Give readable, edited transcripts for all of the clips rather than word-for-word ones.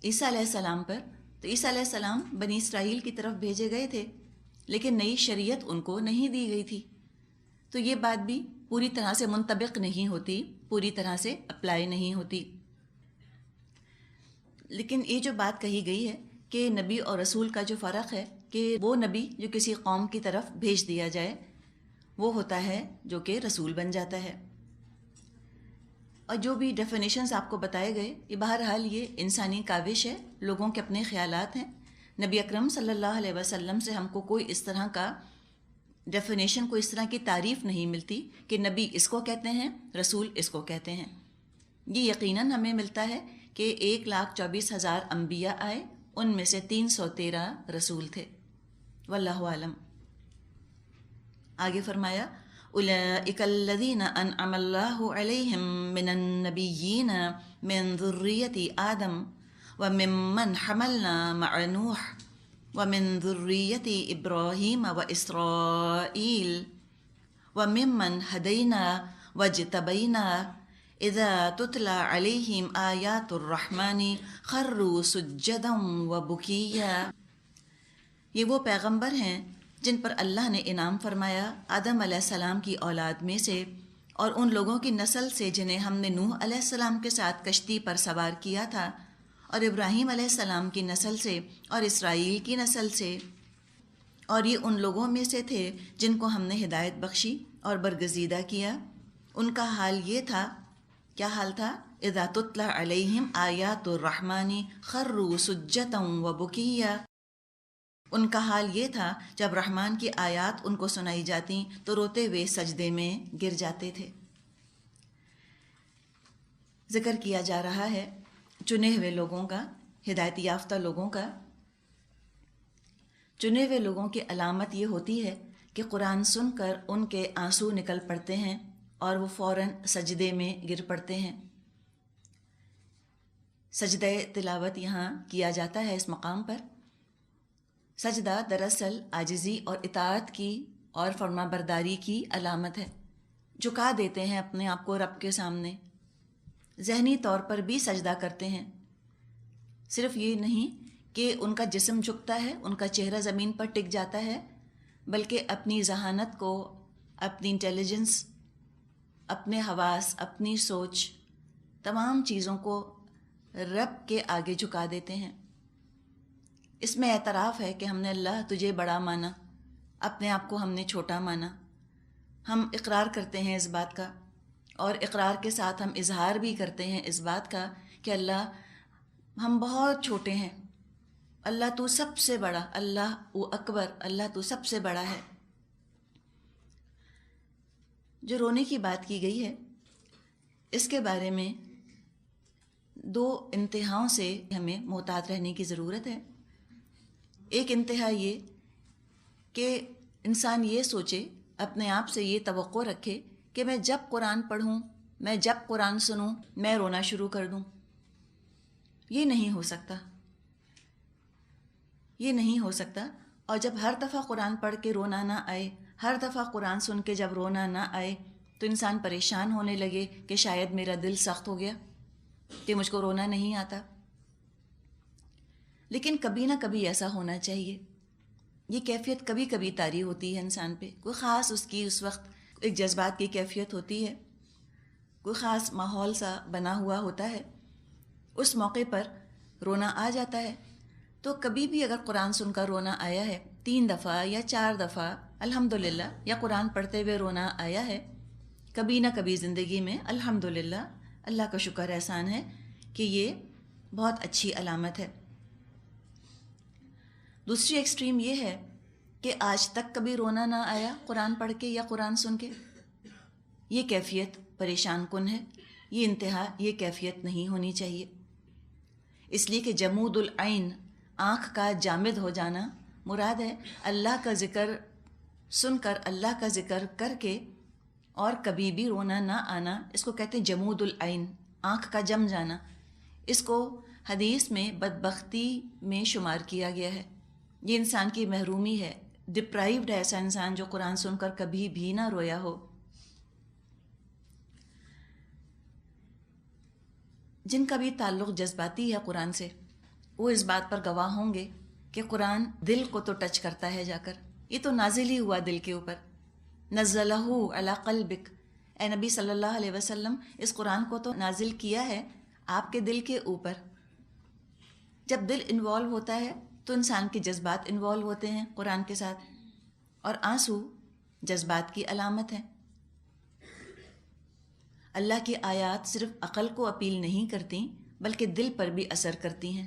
عیسیٰ علیہ السلام پر، تو عیسیٰ علیہ السلام بنی اسرائیل کی طرف بھیجے گئے تھے، لیکن نئی شریعت ان کو نہیں دی گئی تھی، تو یہ بات بھی پوری طرح سے منطبق نہیں ہوتی، پوری طرح سے اپلائی نہیں ہوتی۔ لیکن یہ جو بات کہی گئی ہے کہ نبی اور رسول کا جو فرق ہے کہ وہ نبی جو کسی قوم کی طرف بھیج دیا جائے وہ ہوتا ہے جو کہ رسول بن جاتا ہے، اور جو بھی ڈیفینیشنز آپ کو بتائے گئے یہ بہرحال یہ انسانی کاوش ہے، لوگوں کے اپنے خیالات ہیں۔ نبی اکرم صلی اللہ علیہ وسلم سے ہم کو کوئی اس طرح کا ڈیفینیشن، کوئی اس طرح کی تعریف نہیں ملتی کہ نبی اس کو کہتے ہیں، رسول اس کو کہتے ہیں۔ یہ یقیناً ہمیں ملتا ہے کہ 1,24,000 انبیاء آئے، ان میں سے 313 رسول تھے، واللہ عالم۔ آگے فرمایا اولئک الذین انعم اللہ علیہم من النبیین من ذریۃ آدم وممن حملنا مع نوح ومن ذریۃ ابراہیم واسرائیل وممن ہدینا واجتبینا اذا تتلی علیہم آیات الرحمن خروا سجدا وبکیا۔ یہ وہ پیغمبر ہیں جن پر اللہ نے انعام فرمایا آدم علیہ السلام کی اولاد میں سے اور ان لوگوں کی نسل سے جنہیں ہم نے نوح علیہ السلام کے ساتھ کشتی پر سوار کیا تھا، اور ابراہیم علیہ السلام کی نسل سے اور اسرائیل کی نسل سے، اور یہ ان لوگوں میں سے تھے جن کو ہم نے ہدایت بخشی اور برگزیدہ کیا۔ ان کا حال یہ تھا، کیا حال تھا؟ اذا تتلی علیہم آیات الرحمن خروا سجدا وبکیا۔ ان کا حال یہ تھا جب رحمان کی آیات ان کو سنائی جاتی تو روتے ہوئے سجدے میں گر جاتے تھے۔ ذکر کیا جا رہا ہے چنے ہوئے لوگوں کا، ہدایت یافتہ لوگوں کا۔ چنے ہوئے لوگوں کی علامت یہ ہوتی ہے کہ قرآن سن کر ان کے آنسو نکل پڑتے ہیں اور وہ فوراً سجدے میں گر پڑتے ہیں۔ سجدہ تلاوت یہاں کیا جاتا ہے اس مقام پر۔ سجدہ دراصل عاجزی اور اطاعت کی اور فرما برداری کی علامت ہے۔ جھکا دیتے ہیں اپنے آپ کو رب کے سامنے، ذہنی طور پر بھی سجدہ کرتے ہیں۔ صرف یہ نہیں کہ ان کا جسم جھکتا ہے، ان کا چہرہ زمین پر ٹک جاتا ہے، بلکہ اپنی ذہانت کو، اپنی انٹیلیجنس، اپنے حواس، اپنی سوچ، تمام چیزوں کو رب کے آگے جھکا دیتے ہیں۔ اس میں اعتراف ہے کہ ہم نے اللہ تجھے بڑا مانا، اپنے آپ کو ہم نے چھوٹا مانا۔ ہم اقرار کرتے ہیں اس بات کا، اور اقرار کے ساتھ ہم اظہار بھی کرتے ہیں اس بات کا کہ اللہ ہم بہت چھوٹے ہیں، اللہ تو سب سے بڑا، اللہ وہ اکبر، اللہ تو سب سے بڑا ہے۔ جو رونے کی بات کی گئی ہے اس کے بارے میں دو انتہاؤں سے ہمیں محتاط رہنے کی ضرورت ہے۔ ایک انتہا یہ کہ انسان یہ سوچے، اپنے آپ سے یہ توقع رکھے کہ میں جب قرآن پڑھوں، میں جب قرآن سنوں، میں رونا شروع کر دوں۔ یہ نہیں ہو سکتا، یہ نہیں ہو سکتا۔ اور جب ہر دفعہ قرآن پڑھ کے رونا نہ آئے، ہر دفعہ قرآن سن کے جب رونا نہ آئے تو انسان پریشان ہونے لگے کہ شاید میرا دل سخت ہو گیا کہ مجھ کو رونا نہیں آتا۔ لیکن کبھی نہ کبھی ایسا ہونا چاہیے۔ یہ کیفیت کبھی کبھی طاری ہوتی ہے انسان پہ، کوئی خاص اس کی اس وقت ایک جذبات کی کیفیت ہوتی ہے، کوئی خاص ماحول سا بنا ہوا ہوتا ہے، اس موقع پر رونا آ جاتا ہے۔ تو کبھی بھی اگر قرآن سن کر رونا آیا ہے 3 دفعہ یا 4 دفعہ الحمدللہ، یا قرآن پڑھتے ہوئے رونا آیا ہے کبھی نہ کبھی زندگی میں، الحمدللہ، اللہ کا شکر احسان ہے کہ یہ بہت اچھی علامت ہے۔ دوسری ایکسٹریم یہ ہے کہ آج تک کبھی رونا نہ آیا قرآن پڑھ کے یا قرآن سن کے، یہ کیفیت پریشان کن ہے، یہ انتہا، یہ کیفیت نہیں ہونی چاہیے۔ اس لیے کہ جمود العین، آنکھ کا جامد ہو جانا، مراد ہے اللہ کا ذکر سن کر، اللہ کا ذکر کر کے اور کبھی بھی رونا نہ آنا، اس کو کہتے ہیں جمود العین، آنکھ کا جم جانا۔ اس کو حدیث میں بدبختی میں شمار کیا گیا ہے، یہ انسان کی محرومی ہے، ڈپرائیوڈ ہے ایسا انسان جو قرآن سن کر کبھی بھی نہ رویا ہو۔ جن کا بھی تعلق جذباتی ہے قرآن سے، وہ اس بات پر گواہ ہوں گے کہ قرآن دل کو تو ٹچ کرتا ہے جا کر، یہ تو نازل ہی ہوا دل کے اوپر. نزلہ علی قلبک، اے نبی صلی اللہ علیہ وسلم اس قرآن کو تو نازل کیا ہے آپ کے دل کے اوپر. جب دل انوالو ہوتا ہے تو انسان کے جذبات انوالو ہوتے ہیں قرآن کے ساتھ، اور آنسو جذبات کی علامت ہے. اللہ کی آیات صرف عقل کو اپیل نہیں کرتی بلکہ دل پر بھی اثر کرتی ہیں.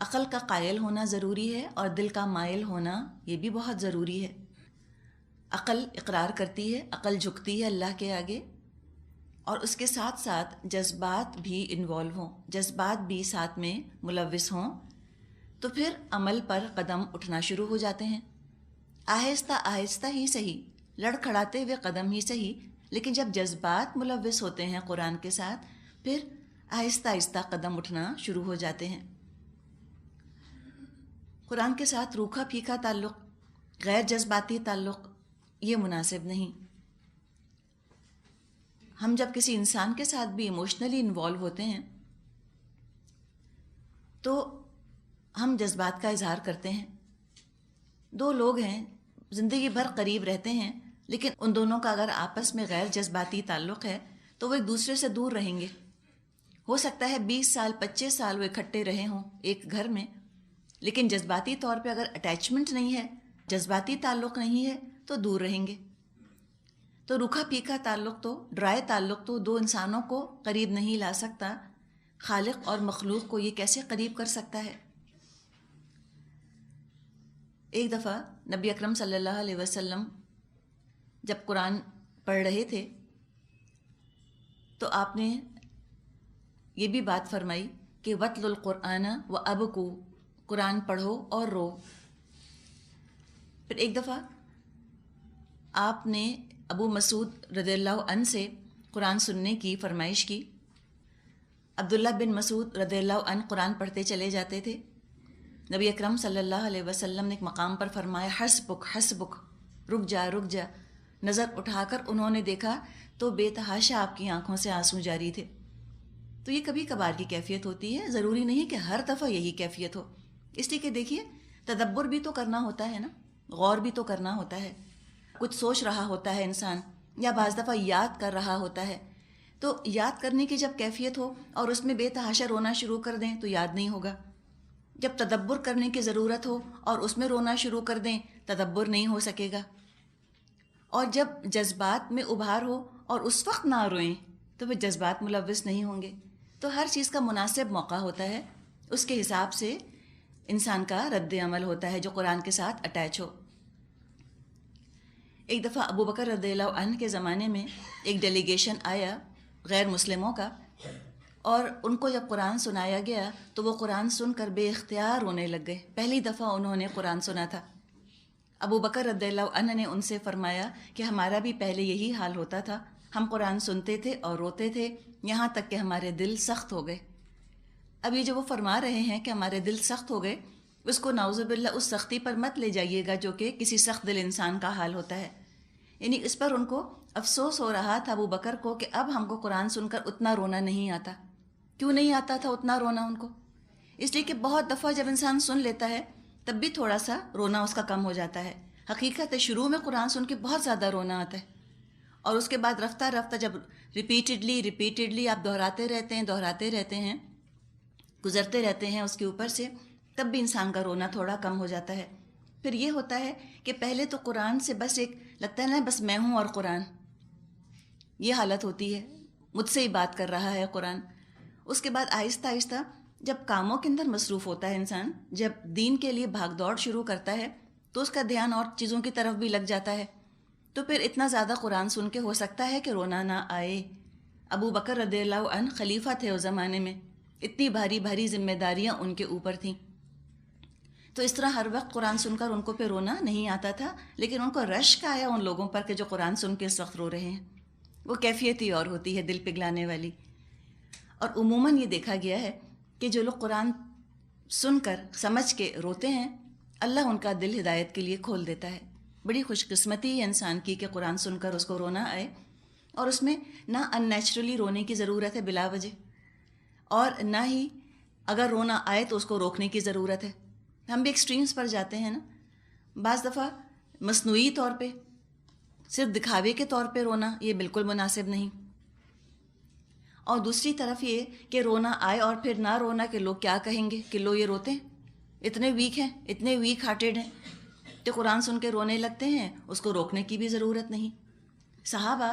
عقل کا قائل ہونا ضروری ہے اور دل کا مائل ہونا یہ بھی بہت ضروری ہے. عقل اقرار کرتی ہے، عقل جھکتی ہے اللہ کے آگے، اور اس کے ساتھ ساتھ جذبات بھی انوالو ہوں، جذبات بھی ساتھ میں ملوث ہوں، تو پھر عمل پر قدم اٹھنا شروع ہو جاتے ہیں. آہستہ آہستہ ہی صحیح، لڑکھڑاتے ہوئے قدم ہی صحیح، لیکن جب جذبات ملوث ہوتے ہیں قرآن کے ساتھ پھر آہستہ آہستہ قدم اٹھنا شروع ہو جاتے ہیں. قرآن کے ساتھ روکھا پھیکا تعلق، غیر جذباتی تعلق یہ مناسب نہیں. ہم جب کسی انسان کے ساتھ بھی ایموشنلی انوالو ہوتے ہیں تو ہم جذبات کا اظہار کرتے ہیں. دو لوگ ہیں زندگی بھر قریب رہتے ہیں، لیکن ان دونوں کا اگر آپس میں غیر جذباتی تعلق ہے تو وہ ایک دوسرے سے دور رہیں گے. ہو سکتا ہے 20 سال 25 سال وہ اکٹھے رہے ہوں ایک گھر میں، لیکن جذباتی طور پہ اگر اٹیچمنٹ نہیں ہے، جذباتی تعلق نہیں ہے تو دور رہیں گے. تو روکھا پھیکا تعلق تو، ڈرائی تعلق تو دو انسانوں کو قریب نہیں لا سکتا. خالق اور مخلوق کو یہ کیسے قریب کر سکتا ہے؟ ایک دفعہ نبی اکرم صلی اللہ علیہ وسلم جب قرآن پڑھ رہے تھے تو آپ نے یہ بھی بات فرمائی کہ وَاتْلُ الْقُرْآنَ وَأَبْكُوا، قرآن پڑھو اور رو. پھر ایک دفعہ آپ نے ابو مسعود رضی اللہ عنہ سے قرآن سننے کی فرمائش کی. عبداللہ بن مسعود رضی اللہ عنہ قرآن پڑھتے چلے جاتے تھے. نبی اکرم صلی اللہ علیہ وسلم نے ایک مقام پر فرمایا حسبک حسبک، رک جا رک جا. نظر اٹھا کر انہوں نے دیکھا تو بے تحاشا آپ کی آنکھوں سے آنسو جاری تھے. تو یہ کبھی کبھار کی کیفیت ہوتی ہے، ضروری نہیں کہ ہر دفعہ یہی کیفیت ہو. اس لیے کہ دیکھیے تدبر بھی تو کرنا ہوتا ہے نا، غور بھی تو کرنا ہوتا ہے. کچھ سوچ رہا ہوتا ہے انسان، یا بعض دفعہ یاد کر رہا ہوتا ہے، تو یاد کرنے کی جب کیفیت ہو اور اس میں بے تحاشا رونا شروع کر دیں تو یاد نہیں ہوگا. جب تدبر کرنے کی ضرورت ہو اور اس میں رونا شروع کر دیں تدبر نہیں ہو سکے گا. اور جب جذبات میں ابھار ہو اور اس وقت نہ روئیں تو پھر جذبات ملوث نہیں ہوں گے. تو ہر چیز کا مناسب موقع ہوتا ہے، اس کے حساب سے انسان کا رد عمل ہوتا ہے جو قرآن کے ساتھ اٹیچ ہو. ایک دفعہ ابو بکر رضی اللہ عنہ کے زمانے میں ایک ڈیلیگیشن آیا غیر مسلموں کا، اور ان کو جب قرآن سنایا گیا تو وہ قرآن سن کر بے اختیار رونے لگ گئے. پہلی دفعہ انہوں نے قرآن سنا تھا. ابو بکر رضی اللہ عنہ نے ان سے فرمایا کہ ہمارا بھی پہلے یہی حال ہوتا تھا، ہم قرآن سنتے تھے اور روتے تھے یہاں تک کہ ہمارے دل سخت ہو گئے. اب یہ جو وہ فرما رہے ہیں کہ ہمارے دل سخت ہو گئے، اس کو نعوذ باللہ اس سختی پر مت لے جائیے گا جو کہ کسی سخت دل انسان کا حال ہوتا ہے. یعنی اس پر ان کو افسوس ہو رہا تھا ابو بکر کو کہ اب ہم کو قرآن سن کر اتنا رونا نہیں آتا. کیوں نہیں آتا تھا اتنا رونا ان کو؟ اس لیے کہ بہت دفعہ جب انسان سن لیتا ہے تب بھی تھوڑا سا رونا اس کا کم ہو جاتا ہے. حقیقت ہے شروع میں قرآن سن کے بہت زیادہ رونا آتا ہے، اور اس کے بعد رفتہ رفتہ جب ریپیٹڈلی آپ دہراتے رہتے ہیں گزرتے رہتے ہیں اس کے اوپر سے، تب بھی انسان کا رونا تھوڑا کم ہو جاتا ہے. پھر یہ ہوتا ہے کہ پہلے تو قرآن سے بس ایک لگتا ہے نا بس میں ہوں اور قرآن، یہ حالت ہوتی ہے، مجھ سے ہی بات کر رہا ہے قرآن. اس کے بعد آہستہ آہستہ جب کاموں کے اندر مصروف ہوتا ہے انسان، جب دین کے لیے بھاگ دوڑ شروع کرتا ہے تو اس کا دھیان اور چیزوں کی طرف بھی لگ جاتا ہے، تو پھر اتنا زیادہ قرآن سن کے ہو سکتا ہے کہ رونا نہ آئے. ابو بکر رضی اللہ عنہ خلیفہ تھے اس زمانے میں، اتنی بھاری بھاری ذمہ داریاں ان کے اوپر تھیں، تو اس طرح ہر وقت قرآن سن کر ان کو پہ رونا نہیں آتا تھا. لیکن ان کو رشک آیا ان لوگوں پر کہ جو قرآن سن کے اس وقت رو رہے ہیں. وہ کیفیت ہی اور ہوتی ہے دل پگلانے والی. اور عموماً یہ دیکھا گیا ہے کہ جو لوگ قرآن سن کر سمجھ کے روتے ہیں اللہ ان کا دل ہدایت کے لیے کھول دیتا ہے. بڑی خوش قسمتی ہے انسان کی کہ قرآن سن کر اس کو رونا آئے، اور اس میں نہ ان نیچرلی رونے کی ضرورت ہے بلا وجہ، اور نہ ہی اگر رونا آئے تو اس کو روکنے کی ضرورت ہے. ہم بھی ایکسٹریمز پر جاتے ہیں نا. بعض دفعہ مصنوعی طور پہ صرف دکھاوے کے طور پہ رونا یہ بالکل مناسب نہیں. اور دوسری طرف یہ کہ رونا آئے اور پھر نہ رونا کہ لوگ کیا کہیں گے کہ لو یہ روتے ہیں، اتنے ویک ہیں، اتنے ویک ہارٹیڈ ہیں کہ قرآن سن کے رونے لگتے ہیں. اس کو روکنے کی بھی ضرورت نہیں. صحابہ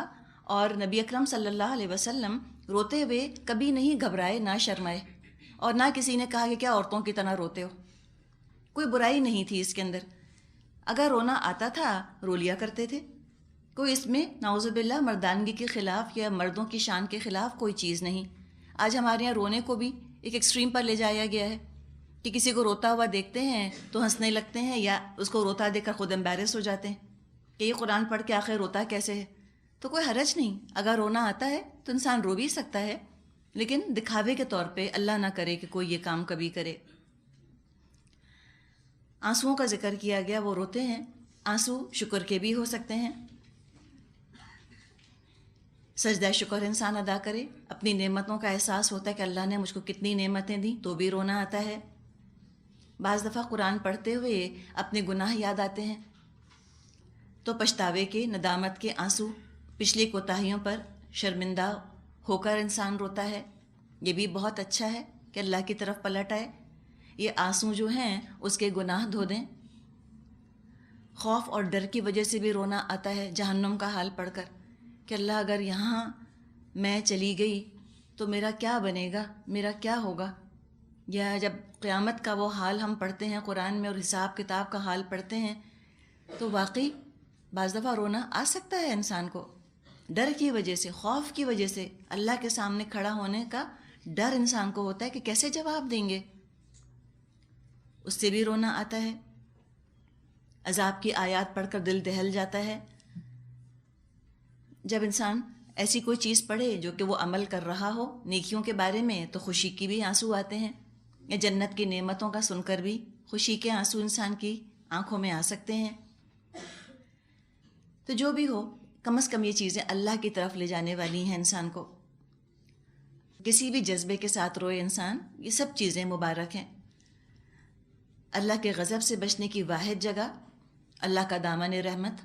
اور نبی اکرم صلی اللہ علیہ وسلم روتے ہوئے کبھی نہیں گھبرائے، نہ شرمائے، اور نہ کسی نے کہا کہ کیا عورتوں کی طرح روتے ہو. کوئی برائی نہیں تھی اس کے اندر. اگر رونا آتا تھا رو لیا کرتے تھے. کوئی اس میں نعوذ باللہ مردانگی کے خلاف یا مردوں کی شان کے خلاف کوئی چیز نہیں. آج ہمارے یہاں رونے کو بھی ایک ایکسٹریم پر لے جایا گیا ہے کہ کسی کو روتا ہوا دیکھتے ہیں تو ہنسنے لگتے ہیں، یا اس کو روتا دیکھ کر خود امبیرس ہو جاتے ہیں کہ یہ قرآن پڑھ کے آخر روتا کیسے ہے. تو کوئی حرج نہیں، اگر رونا آتا ہے تو انسان رو بھی سکتا ہے، لیکن دکھاوے کے طور پہ اللہ نہ کرے کہ کوئی یہ کام کبھی کرے. آنسوؤں کا ذکر کیا گیا، وہ روتے ہیں. آنسو شکر کے بھی ہو سکتے ہیں. سجدہ شکر انسان ادا کرے، اپنی نعمتوں کا احساس ہوتا ہے کہ اللہ نے مجھ کو کتنی نعمتیں دیں، تو بھی رونا آتا ہے. بعض دفعہ قرآن پڑھتے ہوئے اپنے گناہ یاد آتے ہیں تو پچھتاوے کے، ندامت کے آنسو، پچھلی کوتاہیوں پر شرمندہ ہو کر انسان روتا ہے. یہ بھی بہت اچھا ہے کہ اللہ کی طرف پلٹ آئے. یہ آنسو جو ہیں اس کے گناہ دھو دیں. خوف اور ڈر کی وجہ سے بھی رونا آتا ہے، جہنم کا حال پڑھ کر کہ اللہ اگر یہاں میں چلی گئی تو میرا کیا بنے گا، میرا کیا ہوگا. یا جب قیامت کا وہ حال ہم پڑھتے ہیں قرآن میں اور حساب کتاب کا حال پڑھتے ہیں تو واقعی بعض دفعہ رونا آ سکتا ہے انسان کو. ڈر کی وجہ سے، خوف کی وجہ سے، اللہ کے سامنے کھڑا ہونے کا ڈر انسان کو ہوتا ہے کہ کیسے جواب دیں گے، اس سے بھی رونا آتا ہے. عذاب کی آیات پڑھ کر دل دہل جاتا ہے. جب انسان ایسی کوئی چیز پڑھے جو کہ وہ عمل کر رہا ہو نیکیوں کے بارے میں تو خوشی کی بھی آنسو آتے ہیں. یا جنت کی نعمتوں کا سن کر بھی خوشی کے آنسو انسان کی آنکھوں میں آ سکتے ہیں. تو جو بھی ہو، کم از کم یہ چیزیں اللہ کی طرف لے جانے والی ہیں انسان کو. کسی بھی جذبے کے ساتھ روئے انسان، یہ سب چیزیں مبارک ہیں. اللہ کے غضب سے بچنے کی واحد جگہ اللہ کا دامن رحمت.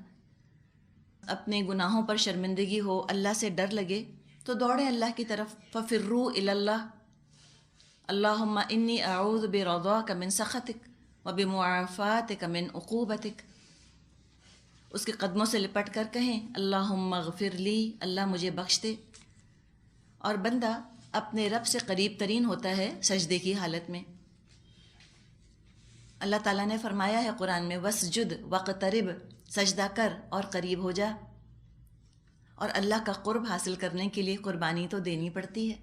اپنے گناہوں پر شرمندگی ہو، اللہ سے ڈر لگے تو دوڑیں اللہ کی طرف. ففروا الی اللہ، اللہم انی اعوذ برضاک من سخطک وبمعافاتک من عقوبتک. اس کے قدموں سے لپٹ کر کہیں اللہم اغفر لی، اللہ مجھے بخش دے. اور بندہ اپنے رب سے قریب ترین ہوتا ہے سجدے کی حالت میں. اللہ تعالیٰ نے فرمایا ہے قرآن میں وسجد وقترب، سجدہ کر اور قریب ہو جا. اور اللہ کا قرب حاصل کرنے کے لیے قربانی تو دینی پڑتی ہے.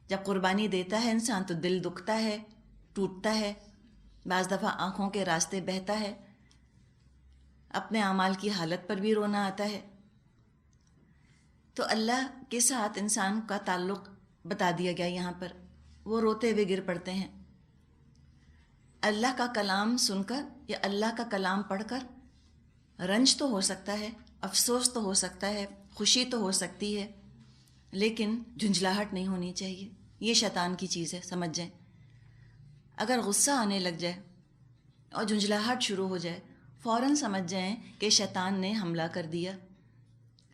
جب قربانی دیتا ہے انسان تو دل دکھتا ہے، ٹوٹتا ہے، بعض دفعہ آنکھوں کے راستے بہتا ہے، اپنے اعمال کی حالت پر بھی رونا آتا ہے. تو اللہ کے ساتھ انسان کا تعلق بتا دیا گیا یہاں پر. وہ روتے ہوئے گر پڑتے ہیں. اللہ کا کلام سن کر یا اللہ کا کلام پڑھ کر رنج تو ہو سکتا ہے، افسوس تو ہو سکتا ہے، خوشی تو ہو سکتی ہے، لیکن جھنجھلاہٹ نہیں ہونی چاہیے. یہ شیطان کی چیز ہے، سمجھ جائیں. اگر غصہ آنے لگ جائے اور جھنجھلاہٹ شروع ہو جائے، فوراً سمجھ جائیں کہ شیطان نے حملہ کر دیا.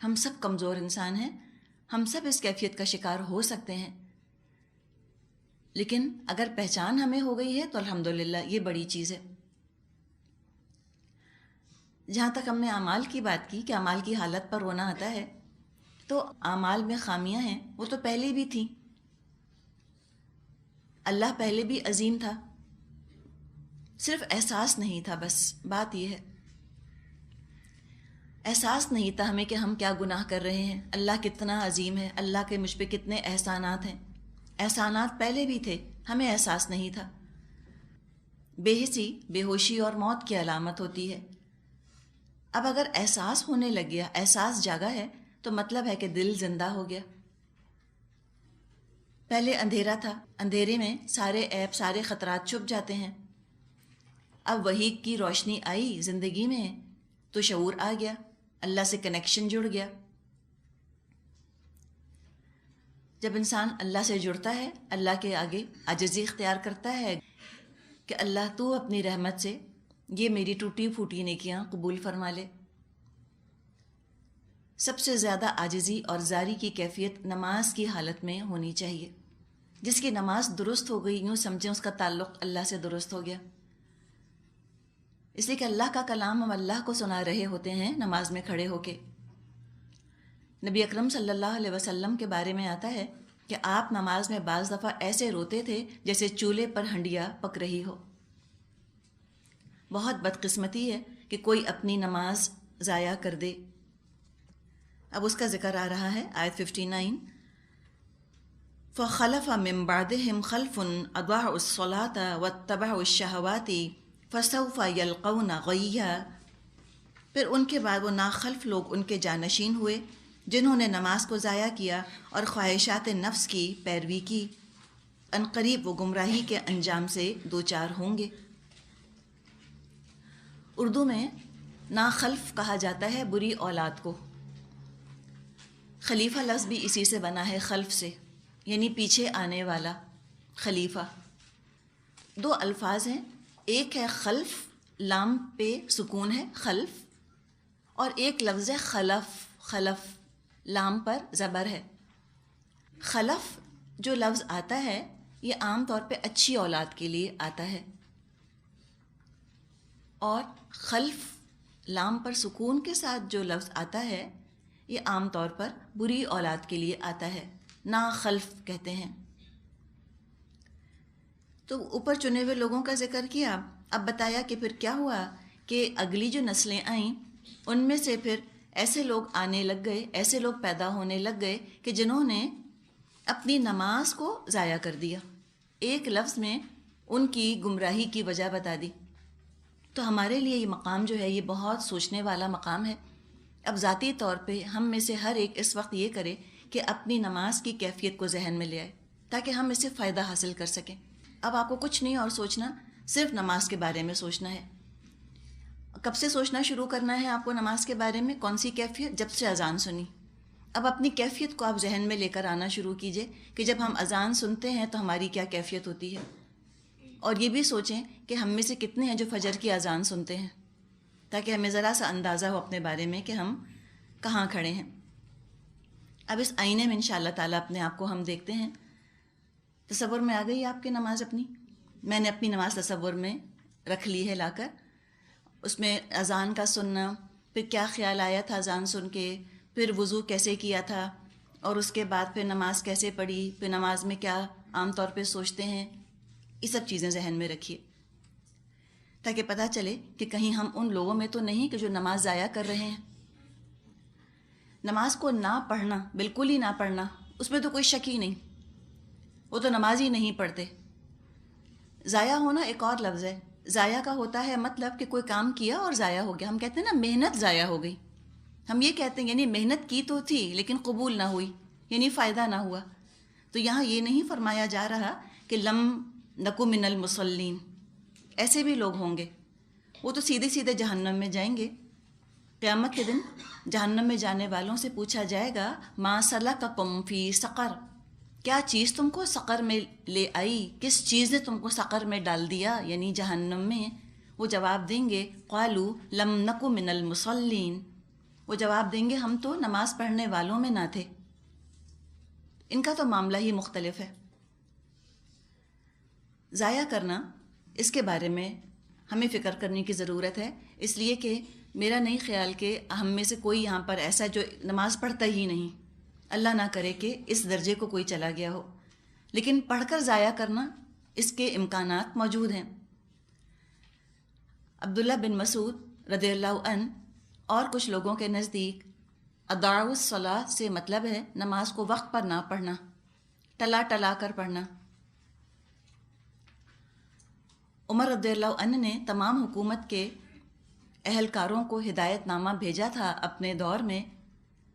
ہم سب کمزور انسان ہیں، ہم سب اس کیفیت کا شکار ہو سکتے ہیں، لیکن اگر پہچان ہمیں ہو گئی ہے تو الحمدللہ یہ بڑی چیز ہے. جہاں تک ہم نے اعمال کی بات کی کہ اعمال کی حالت پر رونا آتا ہے، تو اعمال میں خامیاں ہیں، وہ تو پہلے بھی تھیں. اللہ پہلے بھی عظیم تھا، صرف احساس نہیں تھا. بس بات یہ ہے، احساس نہیں تھا ہمیں کہ ہم کیا گناہ کر رہے ہیں، اللہ کتنا عظیم ہے، اللہ کے مجھ پہ کتنے احسانات ہیں. احسانات پہلے بھی تھے، ہمیں احساس نہیں تھا. بے حسی، بے ہوشی اور موت کی علامت ہوتی ہے. اب اگر احساس ہونے لگ گیا، احساس جاگا ہے، تو مطلب ہے کہ دل زندہ ہو گیا. پہلے اندھیرا تھا، اندھیرے میں سارے عیب، سارے خطرات چھپ جاتے ہیں. اب وحی کی روشنی آئی زندگی میں تو شعور آ گیا، اللہ سے کنیکشن جڑ گیا. جب انسان اللہ سے جڑتا ہے، اللہ کے آگے عاجزی اختیار کرتا ہے کہ اللہ تو اپنی رحمت سے یہ میری ٹوٹی پھوٹی نیکیاں قبول فرما لے۔ سب سے زیادہ عاجزی اور زاری کی کیفیت نماز کی حالت میں ہونی چاہیے۔ جس کی نماز درست ہو گئی، یوں سمجھیں اس کا تعلق اللہ سے درست ہو گیا، اس لیے کہ اللہ کا کلام ہم اللہ کو سنا رہے ہوتے ہیں نماز میں کھڑے ہو کے۔ نبی اکرم صلی اللہ علیہ وسلم کے بارے میں آتا ہے کہ آپ نماز میں بعض دفعہ ایسے روتے تھے جیسے چولہے پر ہنڈیا پک رہی ہو۔ بہت بدقسمتی ہے کہ کوئی اپنی نماز ضائع کر دے۔ اب اس کا ذکر آ رہا ہے آیت 59، فَخَلَفَ مِن بَعْدِهِمْ خَلْفٌ أَضَاعُوا الصَّلَاةَ وَاتَّبَعُوا الشَّهَوَاتِ فَسَوْفَ يَلْقَوْنَ غَيًّا۔ پھر ان کے بعد وہ ناخلف لوگ ان کے جانشین ہوئے جنہوں نے نماز کو ضائع کیا اور خواہشات نفس کی پیروی کی، عنقریب وہ گمراہی کے انجام سے دوچار ہوں گے۔ اردو میں ناخلف کہا جاتا ہے بری اولاد کو۔ خلیفہ لفظ بھی اسی سے بنا ہے، خلف سے، یعنی پیچھے آنے والا خلیفہ۔ دو الفاظ ہیں، ایک ہے خلف، لام پہ سکون ہے خلف، اور ایک لفظ ہے خلف، خلف لام پر زبر ہے۔ خلف جو لفظ آتا ہے یہ عام طور پہ اچھی اولاد کے لیے آتا ہے، اور خلف لام پر سکون کے ساتھ جو لفظ آتا ہے یہ عام طور پر بری اولاد کے لیے آتا ہے، ناخلف کہتے ہیں۔ تو اوپر چنے ہوئے لوگوں کا ذکر کیا، اب بتایا کہ پھر کیا ہوا کہ اگلی جو نسلیں آئیں ان میں سے پھر ایسے لوگ آنے لگ گئے، ایسے لوگ پیدا ہونے لگ گئے کہ جنہوں نے اپنی نماز کو ضائع کر دیا، ایک لفظ میں ان کی گمراہی کی وجہ بتا دی۔ تو ہمارے لیے یہ مقام جو ہے یہ بہت سوچنے والا مقام ہے۔ اب ذاتی طور پہ ہم میں سے ہر ایک اس وقت یہ کرے کہ اپنی نماز کی کیفیت کو ذہن میں لے آئے تاکہ ہم اس سے فائدہ حاصل کر سکیں۔ اب آپ کو کچھ نہیں اور سوچنا، صرف نماز کے بارے میں سوچنا ہے۔ کب سے سوچنا شروع کرنا ہے آپ کو نماز کے بارے میں؟ کون سی کیفیت؟ جب سے اذان سنی۔ اب اپنی کیفیت کو آپ ذہن میں لے کر آنا شروع کیجئے کہ جب ہم اذان سنتے ہیں تو ہماری کیا کیفیت ہوتی ہے، اور یہ بھی سوچیں کہ ہم میں سے کتنے ہیں جو فجر کی اذان سنتے ہیں، تاکہ ہمیں ذرا سا اندازہ ہو اپنے بارے میں کہ ہم کہاں کھڑے ہیں۔ اب اس آئینے میں انشاءاللہ تعالیٰ اپنے آپ کو ہم دیکھتے ہیں۔ تصور میں آ گئی آپ کی نماز اپنی؟ میں نے اپنی نماز تصور میں رکھ لی ہے لا کر، اس میں اذان کا سننا، پھر کیا خیال آیا تھا اذان سن کے، پھر وضو کیسے کیا تھا، اور اس کے بعد پھر نماز کیسے پڑھی، پھر نماز میں کیا عام طور پہ سوچتے ہیں، یہ سب چیزیں ذہن میں رکھیے تاکہ پتہ چلے کہ کہیں ہم ان لوگوں میں تو نہیں کہ جو نماز ضائع کر رہے ہیں۔ نماز کو نہ پڑھنا، بالکل ہی نہ پڑھنا، اس میں تو کوئی شک ہی نہیں، وہ تو نماز ہی نہیں پڑھتے۔ ضائع ہونا ایک اور لفظ ہے، ضائع کا ہوتا ہے مطلب کہ کوئی کام کیا اور ضائع ہو گیا۔ ہم کہتے ہیں نا محنت ضائع ہو گئی، ہم یہ کہتے ہیں یعنی محنت کی تو تھی لیکن قبول نہ ہوئی، یعنی فائدہ نہ ہوا۔ تو یہاں یہ نہیں فرمایا جا رہا کہ لم نکو من المصلین، ایسے بھی لوگ ہوں گے، وہ تو سیدھے سیدھے جہنم میں جائیں گے۔ قیامت کے دن جہنم میں جانے والوں سے پوچھا جائے گا ما سلککم فی سقر، کیا چیز تم کو سقر میں لے آئی، کس چیز نے تم کو سقر میں ڈال دیا، یعنی جہنم میں۔ وہ جواب دیں گے قالوا لم نکو من المصلین، وہ جواب دیں گے ہم تو نماز پڑھنے والوں میں نہ تھے۔ ان کا تو معاملہ ہی مختلف ہے۔ ضائع کرنا، اس کے بارے میں ہمیں فکر کرنے کی ضرورت ہے، اس لیے کہ میرا نہیں خیال کہ ہم میں سے کوئی یہاں پر ایسا جو نماز پڑھتا ہی نہیں، اللہ نہ کرے کہ اس درجے کو کوئی چلا گیا ہو، لیکن پڑھ کر ضائع کرنا اس کے امکانات موجود ہیں۔ عبداللہ بن مسعود رضی اللہ عنہ اور کچھ لوگوں کے نزدیک اضاعوا الصلاۃ سے مطلب ہے نماز کو وقت پر نہ پڑھنا، ٹلا ٹلا کر پڑھنا۔ عمر رضی اللہ عنہ نے تمام حکومت کے اہلکاروں کو ہدایت نامہ بھیجا تھا اپنے دور میں،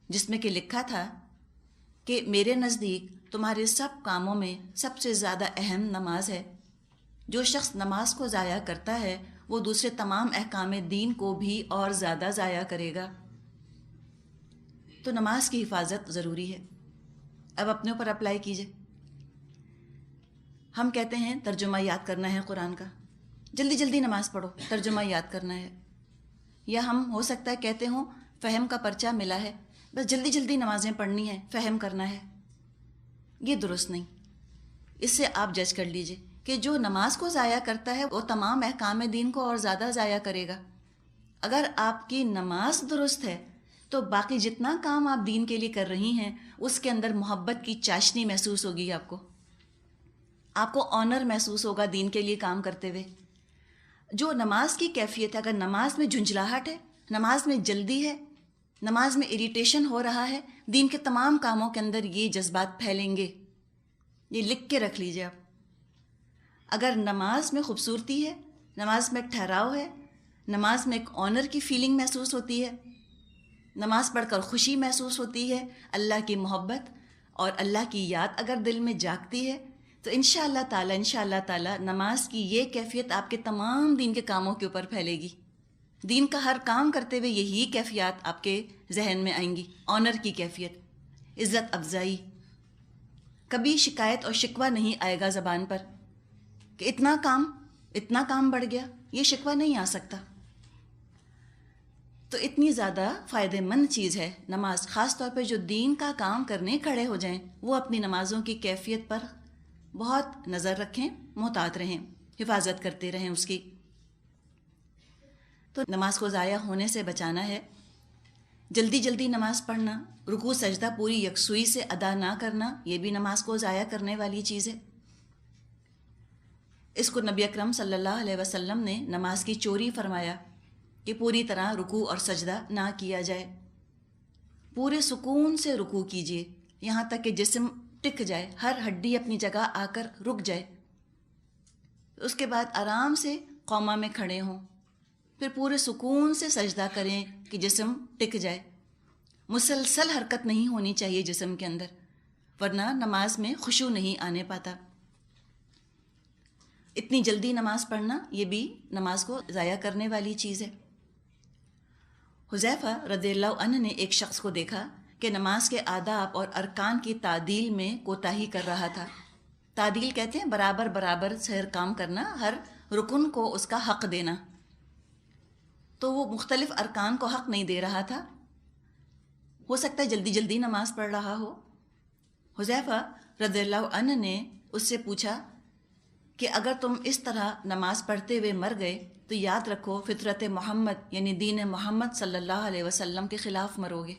جس میں کہ لکھا تھا کہ میرے نزدیک تمہارے سب کاموں میں سب سے زیادہ اہم نماز ہے۔ جو شخص نماز کو ضائع کرتا ہے وہ دوسرے تمام احکام دین کو بھی اور زیادہ ضائع کرے گا۔ تو نماز کی حفاظت ضروری ہے۔ اب اپنے اوپر اپلائی کیجئے. ہم کہتے ہیں ترجمہ یاد کرنا ہے قرآن کا، جلدی جلدی نماز پڑھو، ترجمہ یاد کرنا ہے. یا ہم ہو سکتا ہے کہتے ہوں فہم کا پرچہ ملا ہے، بس جلدی جلدی نمازیں پڑھنی ہیں، فہم کرنا ہے. یہ درست نہیں. اس سے آپ جج کر لیجئے کہ جو نماز کو ضائع کرتا ہے وہ تمام احکام دین کو اور زیادہ ضائع کرے گا. اگر آپ کی نماز درست ہے تو باقی جتنا کام آپ دین کے لیے کر رہی ہیں اس کے اندر محبت کی چاشنی محسوس ہوگی. آپ کو آنر محسوس ہوگا دین کے لیے کام کرتے ہوئے. جو نماز کی کیفیت ہے، اگر نماز میں جھنجھلاہٹ ہے، نماز میں جلدی ہے، نماز میں اریٹیشن ہو رہا ہے، دین کے تمام کاموں کے اندر یہ جذبات پھیلیں گے. یہ لکھ کے رکھ لیجئے آپ. اگر نماز میں خوبصورتی ہے، نماز میں ایک ٹھہراؤ ہے، نماز میں ایک آنر کی فیلنگ محسوس ہوتی ہے، نماز پڑھ کر خوشی محسوس ہوتی ہے، اللہ کی محبت اور اللہ کی یاد اگر دل میں جاگتی ہے، تو انشاءاللہ تعالی نماز کی یہ کیفیت آپ کے تمام دین کے کاموں کے اوپر پھیلے گی. دین کا ہر کام کرتے ہوئے یہی کیفیات آپ کے ذہن میں آئیں گی. آنر کی کیفیت، عزت افزائی. کبھی شکایت اور شکوہ نہیں آئے گا زبان پر کہ اتنا کام بڑھ گیا. یہ شکوہ نہیں آ سکتا. تو اتنی زیادہ فائدہ مند چیز ہے نماز. خاص طور پہ جو دین کا کام کرنے کھڑے ہو جائیں وہ اپنی نمازوں کی کیفیت پر بہت نظر رکھیں، محتاط رہیں، حفاظت کرتے رہیں اس کی. تو نماز کو ضائع ہونے سے بچانا ہے. جلدی جلدی نماز پڑھنا، رکوع سجدہ پوری یکسوئی سے ادا نہ کرنا، یہ بھی نماز کو ضائع کرنے والی چیز ہے. اس کو نبی اکرم صلی اللہ علیہ وسلم نے نماز کی چوری فرمایا کہ پوری طرح رکوع اور سجدہ نہ کیا جائے. پورے سکون سے رکوع کیجیے یہاں تک کہ جسم ٹک جائے، ہر ہڈی اپنی جگہ آ کر رک جائے. اس کے بعد آرام سے قومہ میں کھڑے ہوں، پھر پورے سکون سے سجدہ کریں کہ جسم ٹک جائے. مسلسل حرکت نہیں ہونی چاہیے جسم کے اندر، ورنہ نماز میں خشوع نہیں آنے پاتا. اتنی جلدی نماز پڑھنا یہ بھی نماز کو ضائع کرنے والی چیز ہے. حذیفہ رضی اللہ عنہ نے ایک شخص کو دیکھا کہ نماز کے آداب اور ارکان کی تعدیل میں کوتاہی کر رہا تھا. تعدیل کہتے ہیں برابر برابر سے کام کرنا، ہر رکن کو اس کا حق دینا. تو وہ مختلف ارکان کو حق نہیں دے رہا تھا. ہو سکتا ہے جلدی جلدی نماز پڑھ رہا ہو. حذیفہ رضی اللہ عنہ نے اس سے پوچھا کہ اگر تم اس طرح نماز پڑھتے ہوئے مر گئے تو یاد رکھو فطرت محمد یعنی دین محمد صلی اللہ علیہ وسلم کے خلاف مرو گے.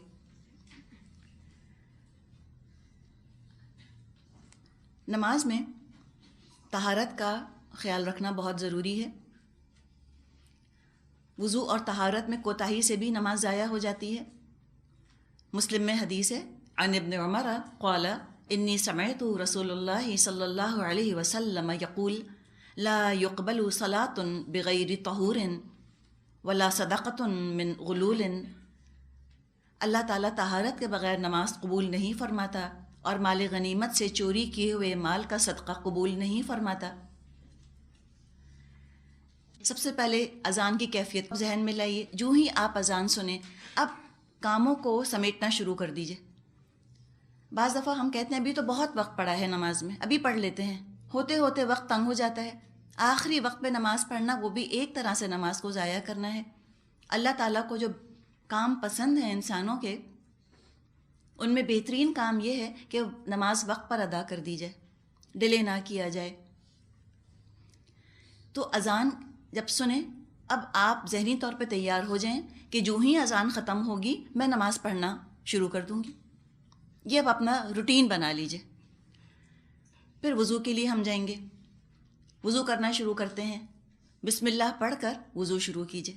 نماز میں طہارت کا خیال رکھنا بہت ضروری ہے. وضو اور طہارت میں کوتاہی سے بھی نماز ضائع ہو جاتی ہے. مسلم میں حدیث ہے، عن ابن عمر قال انی سمعت رسول اللہ صلی اللہ علیہ وسلم یقول لا يقبل صلاة بغیر طہور ولا صدقة من غلول. اللہ تعالیٰ طہارت کے بغیر نماز قبول نہیں فرماتا اور مال غنیمت سے چوری کیے ہوئے مال کا صدقہ قبول نہیں فرماتا. سب سے پہلے اذان کی کیفیت ذہن میں لائیے. جو ہی آپ اذان سنیں اب کاموں کو سمیٹنا شروع کر دیجئے. بعض دفعہ ہم کہتے ہیں ابھی تو بہت وقت پڑا ہے نماز میں، ابھی پڑھ لیتے ہیں. ہوتے ہوتے وقت تنگ ہو جاتا ہے. آخری وقت پہ نماز پڑھنا وہ بھی ایک طرح سے نماز کو ضائع کرنا ہے. اللہ تعالیٰ کو جو کام پسند ہیں انسانوں کے، ان میں بہترین کام یہ ہے کہ نماز وقت پر ادا کر دی جائے، ڈیلے نہ کیا جائے. تو اذان جب سنیں اب آپ ذہنی طور پہ تیار ہو جائیں کہ جو ہی اذان ختم ہوگی میں نماز پڑھنا شروع کر دوں گی. یہ اب اپنا روٹین بنا لیجئے. پھر وضو کے لیے ہم جائیں گے. وضو کرنا شروع کرتے ہیں، بسم اللہ پڑھ کر وضو شروع کیجئے.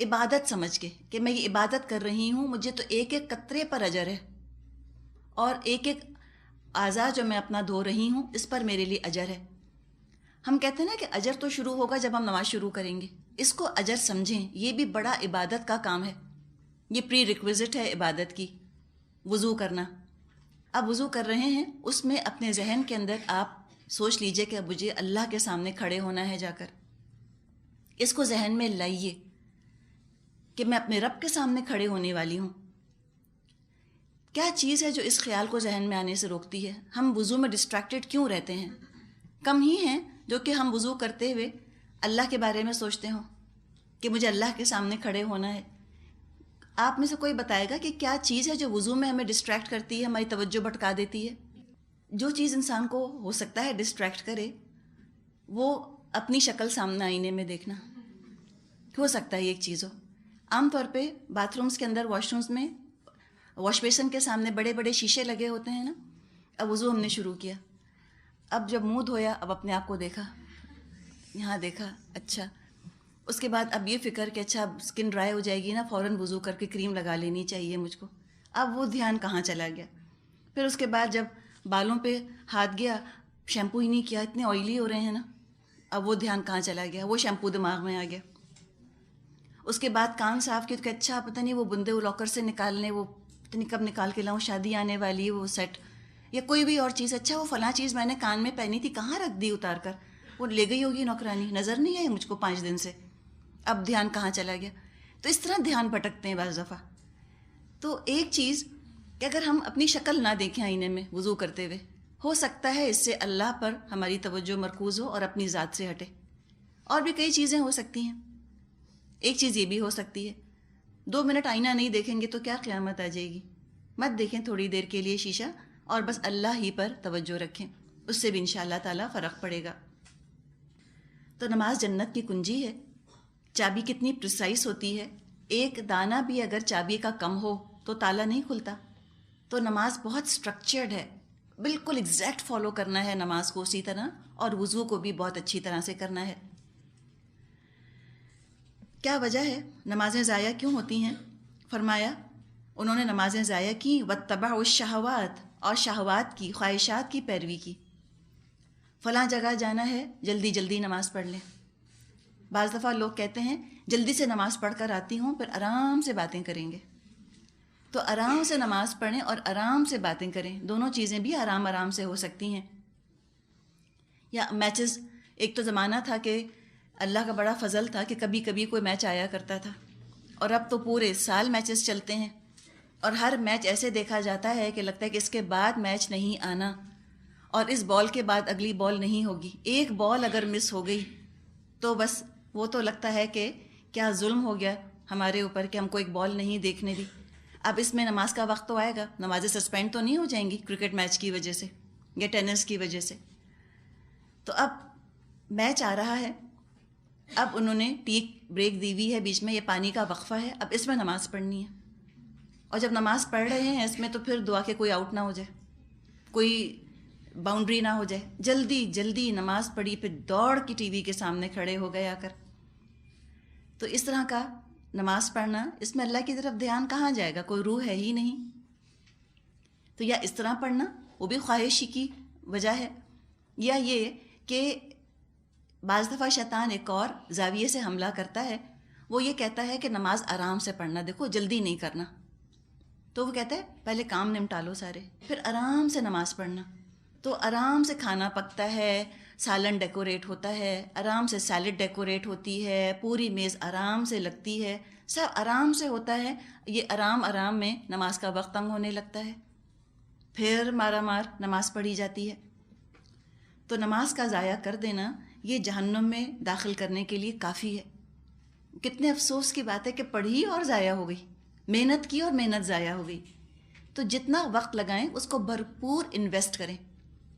عبادت سمجھ کے کہ میں یہ عبادت کر رہی ہوں، مجھے تو ایک ایک قطرے پر اجر ہے اور ایک ایک اعضاء جو میں اپنا دھو رہی ہوں اس پر میرے لیے اجر ہے. ہم کہتے ہیں نا کہ اجر تو شروع ہوگا جب ہم نماز شروع کریں گے. اس کو اجر سمجھیں، یہ بھی بڑا عبادت کا کام ہے. یہ پری ریکویزٹ ہے عبادت کی، وضو کرنا. اب وضو کر رہے ہیں اس میں اپنے ذہن کے اندر آپ سوچ لیجئے کہ اب مجھے اللہ کے سامنے کھڑے ہونا ہے جا کر. اس کو ذہن میں لائیے کہ میں اپنے رب کے سامنے کھڑے ہونے والی ہوں. کیا چیز ہے جو اس خیال کو ذہن میں آنے سے روکتی ہے؟ ہم وضو میں ڈسٹریکٹڈ کیوں رہتے ہیں؟ کم ہی ہیں جو کہ ہم وضو کرتے ہوئے اللہ کے بارے میں سوچتے ہوں کہ مجھے اللہ کے سامنے کھڑے ہونا ہے. آپ میں سے کوئی بتائے گا کہ کیا چیز ہے جو وضو میں ہمیں ڈسٹریکٹ کرتی ہے، ہماری توجہ بھٹکا دیتی ہے؟ جو چیز انسان کو ہو سکتا ہے ڈسٹریکٹ کرے، وہ اپنی شکل سامنے آئینے میں دیکھنا ہو سکتا ہے ایک چیز ہو. عام طور پہ باتھ رومس کے اندر، واش رومس میں، واش بیسن کے سامنے بڑے بڑے شیشے لگے ہوتے ہیں نا. اب وضو ہم نے شروع کیا، اب جب منہ دھویا، اب اپنے آپ کو دیکھا، یہاں دیکھا، اچھا. اس کے بعد اب یہ فکر کہ اچھا اب اسکن ڈرائی ہو جائے گی نا، فوراً وضو کر کے کریم لگا لینی چاہیے مجھ کو. اب وہ دھیان کہاں چلا گیا؟ پھر اس کے بعد جب بالوں پہ ہاتھ گیا، شیمپو ہی نہیں کیا، اتنے آئلی ہو رہے ہیں نا. اب وہ دھیان کہاں چلا گیا؟ وہ شیمپو دماغ میں آ گیا. اس کے بعد کان صاف کیا کہ اچھا پتہ نہیں وہ بندے وہ لاکر سے نکالنے، وہ پتہ نہیں کب نکال کے لاؤں، شادی آنے والی ہے وہ سیٹ یا کوئی بھی اور چیز. اچھا وہ فلاں چیز میں نے کان میں پہنی تھی، کہاں رکھ دی اتار کر؟ وہ لے گئی ہوگی نوکرانی، نظر نہیں آئی مجھ کو 5 دن سے. اب دھیان کہاں چلا گیا؟ تو اس طرح دھیان بھٹکتے ہیں بعض دفعہ. تو ایک چیز کہ اگر ہم اپنی شکل نہ دیکھیں آئینے میں وضو کرتے ہوئے، ہو سکتا ہے اس سے اللہ پر ہماری توجہ مرکوز ہو اور اپنی ذات سے ہٹے. اور بھی کئی چیزیں ہو سکتی ہیں. ایک چیز یہ بھی ہو سکتی ہے 2 منٹ آئینہ نہیں دیکھیں گے تو کیا قیامت آ جائے گی؟ مت دیکھیں تھوڑی دیر کے لیے شیشہ، اور بس اللہ ہی پر توجہ رکھیں، اس سے بھی انشاءاللہ تعالیٰ فرق پڑے گا. تو نماز جنت کی کنجی ہے. چابی کتنی پریسائز ہوتی ہے، ایک دانہ بھی اگر چابی کا کم ہو تو تالا نہیں کھلتا. تو نماز بہت سٹرکچرڈ ہے، بالکل ایگزیکٹ فالو کرنا ہے نماز کو اسی طرح، اور وضو کو بھی بہت اچھی طرح سے کرنا ہے. کیا وجہ ہے نمازیں ضائع کیوں ہوتی ہیں؟ فرمایا انہوں نے نمازیں ضائع کی واتبعوا الشہوات، اور شہوات کی، خواہشات کی پیروی کی. فلاں جگہ جانا ہے، جلدی جلدی نماز پڑھ لیں. بعض دفعہ لوگ کہتے ہیں جلدی سے نماز پڑھ کر آتی ہوں، پھر آرام سے باتیں کریں گے. تو آرام سے نماز پڑھیں اور آرام سے باتیں کریں، دونوں چیزیں بھی آرام آرام سے ہو سکتی ہیں. یا میچز، ایک تو زمانہ تھا کہ اللہ کا بڑا فضل تھا کہ کبھی کبھی کوئی میچ آیا کرتا تھا، اور اب تو پورے سال میچز چلتے ہیں، اور ہر میچ ایسے دیکھا جاتا ہے کہ لگتا ہے کہ اس کے بعد میچ نہیں آنا، اور اس بال کے بعد اگلی بال نہیں ہوگی. ایک بال اگر مس ہو گئی تو بس وہ تو لگتا ہے کہ کیا ظلم ہو گیا ہمارے اوپر کہ ہم کو ایک بال نہیں دیکھنے دی. اب اس میں نماز کا وقت تو آئے گا، نمازیں سسپینڈ تو نہیں ہو جائیں گی کرکٹ میچ کی وجہ سے یا ٹینس کی وجہ سے. تو اب میچ آ رہا ہے، اب انہوں نے ٹی بریک دی ہوئی ہے بیچ میں، یہ پانی کا وقفہ ہے، اب اس میں نماز پڑھنی ہے. اور جب نماز پڑھ رہے ہیں اس میں تو پھر دعا کہ کوئی آؤٹ نہ ہو جائے، کوئی باؤنڈری نہ ہو جائے. جلدی جلدی نماز پڑھی، پھر دوڑ کی ٹی وی کے سامنے کھڑے ہو گئے آ کر. تو اس طرح کا نماز پڑھنا، اس میں اللہ کی طرف دھیان کہاں جائے گا؟ کوئی روح ہے ہی نہیں. تو یا اس طرح پڑھنا، وہ بھی خواہشی کی وجہ ہے، یا یہ کہ بعض دفعہ شیطان ایک اور زاویے سے حملہ کرتا ہے. وہ یہ کہتا ہے کہ نماز آرام سے پڑھنا، دیکھو جلدی نہیں کرنا. تو وہ کہتا ہے پہلے کام نمٹا لو سارے، پھر آرام سے نماز پڑھنا. تو آرام سے کھانا پکتا ہے، سالن ڈیکوریٹ ہوتا ہے، آرام سے سیلڈ ڈیکوریٹ ہوتی ہے، پوری میز آرام سے لگتی ہے، سب آرام سے ہوتا ہے. یہ آرام آرام میں نماز کا وقت تنگ ہونے لگتا ہے، پھر مارا مار نماز پڑھی جاتی ہے. تو نماز کا ضائع کر دینا یہ جہنم میں داخل کرنے کے لیے کافی ہے. کتنے افسوس کی بات ہے کہ پڑھی اور ضائع ہو گئی، محنت کی اور محنت ضائع ہو گئی. تو جتنا وقت لگائیں اس کو بھرپور انویسٹ کریں،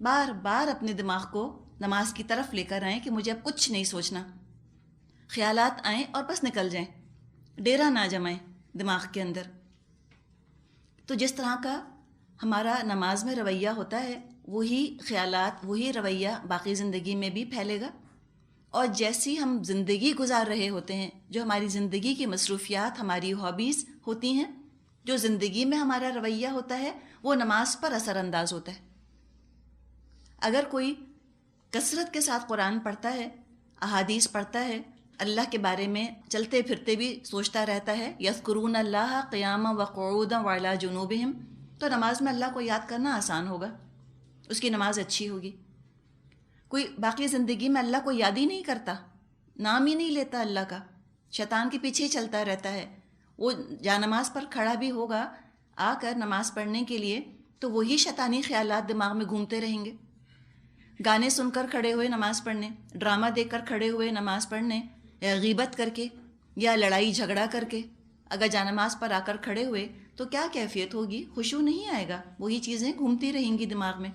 بار بار اپنے دماغ کو نماز کی طرف لے کر آئیں کہ مجھے اب کچھ نہیں سوچنا. خیالات آئیں اور بس نکل جائیں، ڈیرا نہ جمائیں دماغ کے اندر. تو جس طرح کا ہمارا نماز میں رویہ ہوتا ہے، وہی خیالات، وہی رویہ باقی زندگی میں بھی پھیلے گا. اور جیسی ہم زندگی گزار رہے ہوتے ہیں، جو ہماری زندگی کی مصروفیات، ہماری ہابیز ہوتی ہیں، جو زندگی میں ہمارا رویہ ہوتا ہے، وہ نماز پر اثر انداز ہوتا ہے. اگر کوئی کثرت کے ساتھ قرآن پڑھتا ہے، احادیث پڑھتا ہے، اللہ کے بارے میں چلتے پھرتے بھی سوچتا رہتا ہے، یذکرون اللہ قیاما وقعودا وعلی جنوبہم، تو نماز میں اللہ کو یاد کرنا آسان ہوگا، اس کی نماز اچھی ہوگی. کوئی باقی زندگی میں اللہ کو یاد ہی نہیں کرتا، نام ہی نہیں لیتا اللہ کا، شیطان کے پیچھے ہی چلتا رہتا ہے، وہ جا نماز پر کھڑا بھی ہوگا، آ کر نماز پڑھنے کے لیے تو وہی شیطانی خیالات دماغ میں گھومتے رہیں گے. گانے سن کر کھڑے ہوئے نماز پڑھنے، ڈرامہ دیکھ کر کھڑے ہوئے نماز پڑھنے، یا غیبت کر کے یا لڑائی جھگڑا کر کے اگر جانماز پر آ کر کھڑے ہوئے تو کیا کیفیت ہوگی؟ خشوع نہیں آئے گا، وہی چیزیں گھومتی رہیں گی دماغ میں.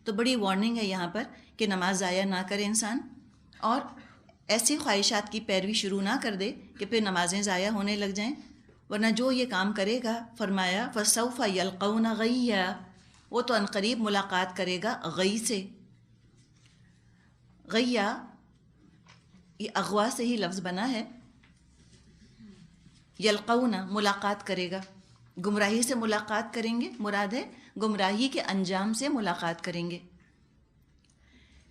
تو بڑی وارننگ ہے یہاں پر کہ نماز ضائع نہ کرے انسان، اور ایسی خواہشات کی پیروی شروع نہ کر دے کہ پھر نمازیں ضائع ہونے لگ جائیں. ورنہ جو یہ کام کرے گا، فرمایا فَسَوْفَ يَلْقَوْنَ غَيًّا، وہ تو عنقریب ملاقات کرے گا غی سے. غیّا یہ اغوا سے ہی لفظ بنا ہے. یلقون ملاقات کرے گا، گمراہی سے ملاقات کریں گے، مراد ہے گمراہی کے انجام سے ملاقات کریں گے.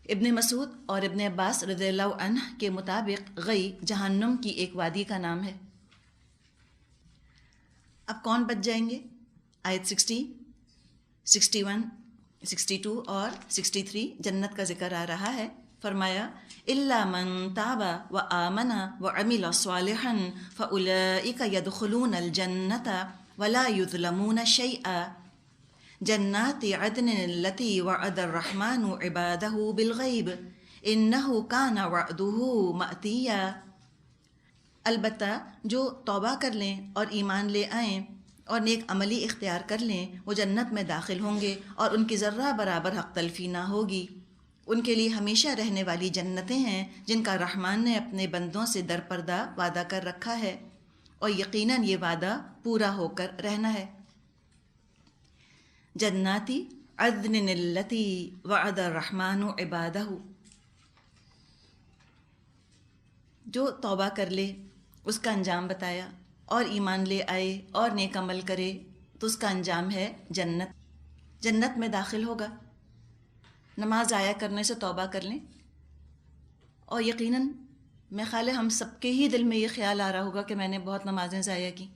ابن مسعود اور ابن عباس رضی اللہ عنہ کے مطابق غی جہنم کی ایک وادی کا نام ہے. اب کون بچ جائیں گے؟ آیت 60، 61، 62 اور 63 جنت کا ذکر آ رہا ہے. فرمایا الا من تاب وآمن وعمل صالحا فاولئک يدخلون الجنة ولا يظلمون شيئا جنات عدن التي وعد الرحمن عباده بالغیب انه كان وعده مأتیا. البتہ جو توبہ کر لیں اور ایمان لے آئیں اور نیک عملی اختیار کر لیں وہ جنت میں داخل ہوں گے اور ان کی ذرہ برابر حق تلفی نہ ہوگی. ان کے لیے ہمیشہ رہنے والی جنتیں ہیں جن کا رحمان نے اپنے بندوں سے درپردہ وعدہ کر رکھا ہے، اور یقیناً یہ وعدہ پورا ہو کر رہنا ہے. جناتی عدن التی وعد الرحمن عبادہ، جو توبہ کر لے اس کا انجام بتایا، اور ایمان لے آئے اور نیک عمل کرے تو اس کا انجام ہے جنت. جنت میں داخل ہوگا. نماز ضائع کرنے سے توبہ کر لیں، اور یقیناً میں خیال ہے ہم سب کے ہی دل میں یہ خیال آ رہا ہوگا کہ میں نے بہت نمازیں ضائع کی.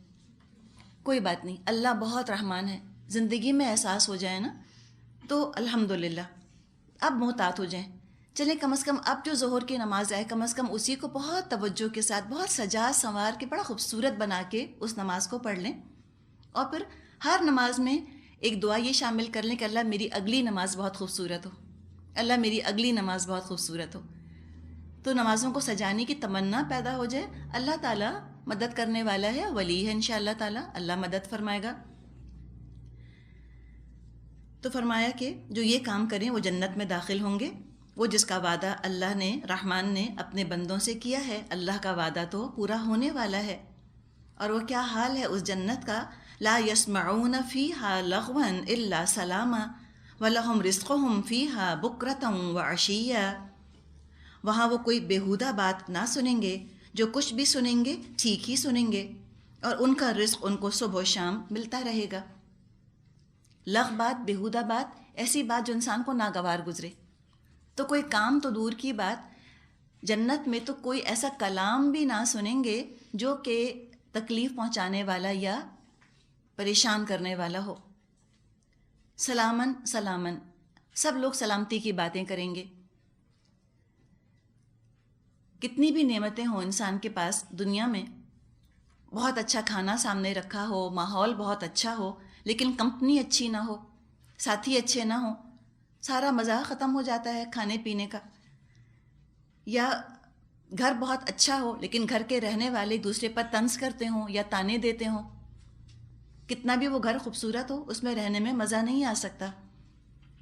کوئی بات نہیں، اللہ بہت رحمان ہے. زندگی میں احساس ہو جائے نا تو الحمدللہ اب محتاط ہو جائیں. چلیں کم از کم اب جو ظہر کی نماز آئے کم از کم اسی کو بہت توجہ کے ساتھ بہت سجا سنوار کے بڑا خوبصورت بنا کے اس نماز کو پڑھ لیں. اور پھر ہر نماز میں ایک دعا یہ شامل کر لیں کہ اللہ میری اگلی نماز بہت خوبصورت ہو، اللہ میری اگلی نماز بہت خوبصورت ہو. تو نمازوں کو سجانے کی تمنا پیدا ہو جائے. اللہ تعالیٰ مدد کرنے والا ہے، ولی ہے انشاءاللہ تعالیٰ، اللہ مدد فرمائے گا. تو فرمایا کہ جو یہ کام کریں وہ جنت میں داخل ہوں گے. وہ جس کا وعدہ اللہ نے رحمان نے اپنے بندوں سے کیا ہے، اللہ کا وعدہ تو پورا ہونے والا ہے. اور وہ کیا حال ہے اس جنت کا؟ لا يسمعون فيها لغوا الا سلاما ولهم رزقهم فيها بكرة وعشيا. وہاں وہ کوئی بیہودہ بات نہ سنیں گے، جو کچھ بھی سنیں گے ٹھیک ہی سنیں گے، اور ان کا رزق ان کو صبح و شام ملتا رہے گا. لغ بات، بیہودہ بات، ایسی بات جو انسان کو ناگوار گزرے. تو کوئی کام تو دور کی بات، جنت میں تو کوئی ایسا کلام بھی نہ سنیں گے جو کہ تکلیف پہنچانے والا یا پریشان کرنے والا ہو. سلامن سلامن، سب لوگ سلامتی کی باتیں کریں گے. کتنی بھی نعمتیں ہوں انسان کے پاس دنیا میں، بہت اچھا کھانا سامنے رکھا ہو، ماحول بہت اچھا ہو، لیکن کمپنی اچھی نہ ہو، ساتھی اچھے نہ ہوں، سارا مزہ ختم ہو جاتا ہے کھانے پینے کا. یا گھر بہت اچھا ہو لیکن گھر کے رہنے والے دوسرے پر طنز کرتے ہوں یا تانے دیتے ہوں، کتنا بھی وہ گھر خوبصورت ہو اس میں رہنے میں مزہ نہیں آ سکتا.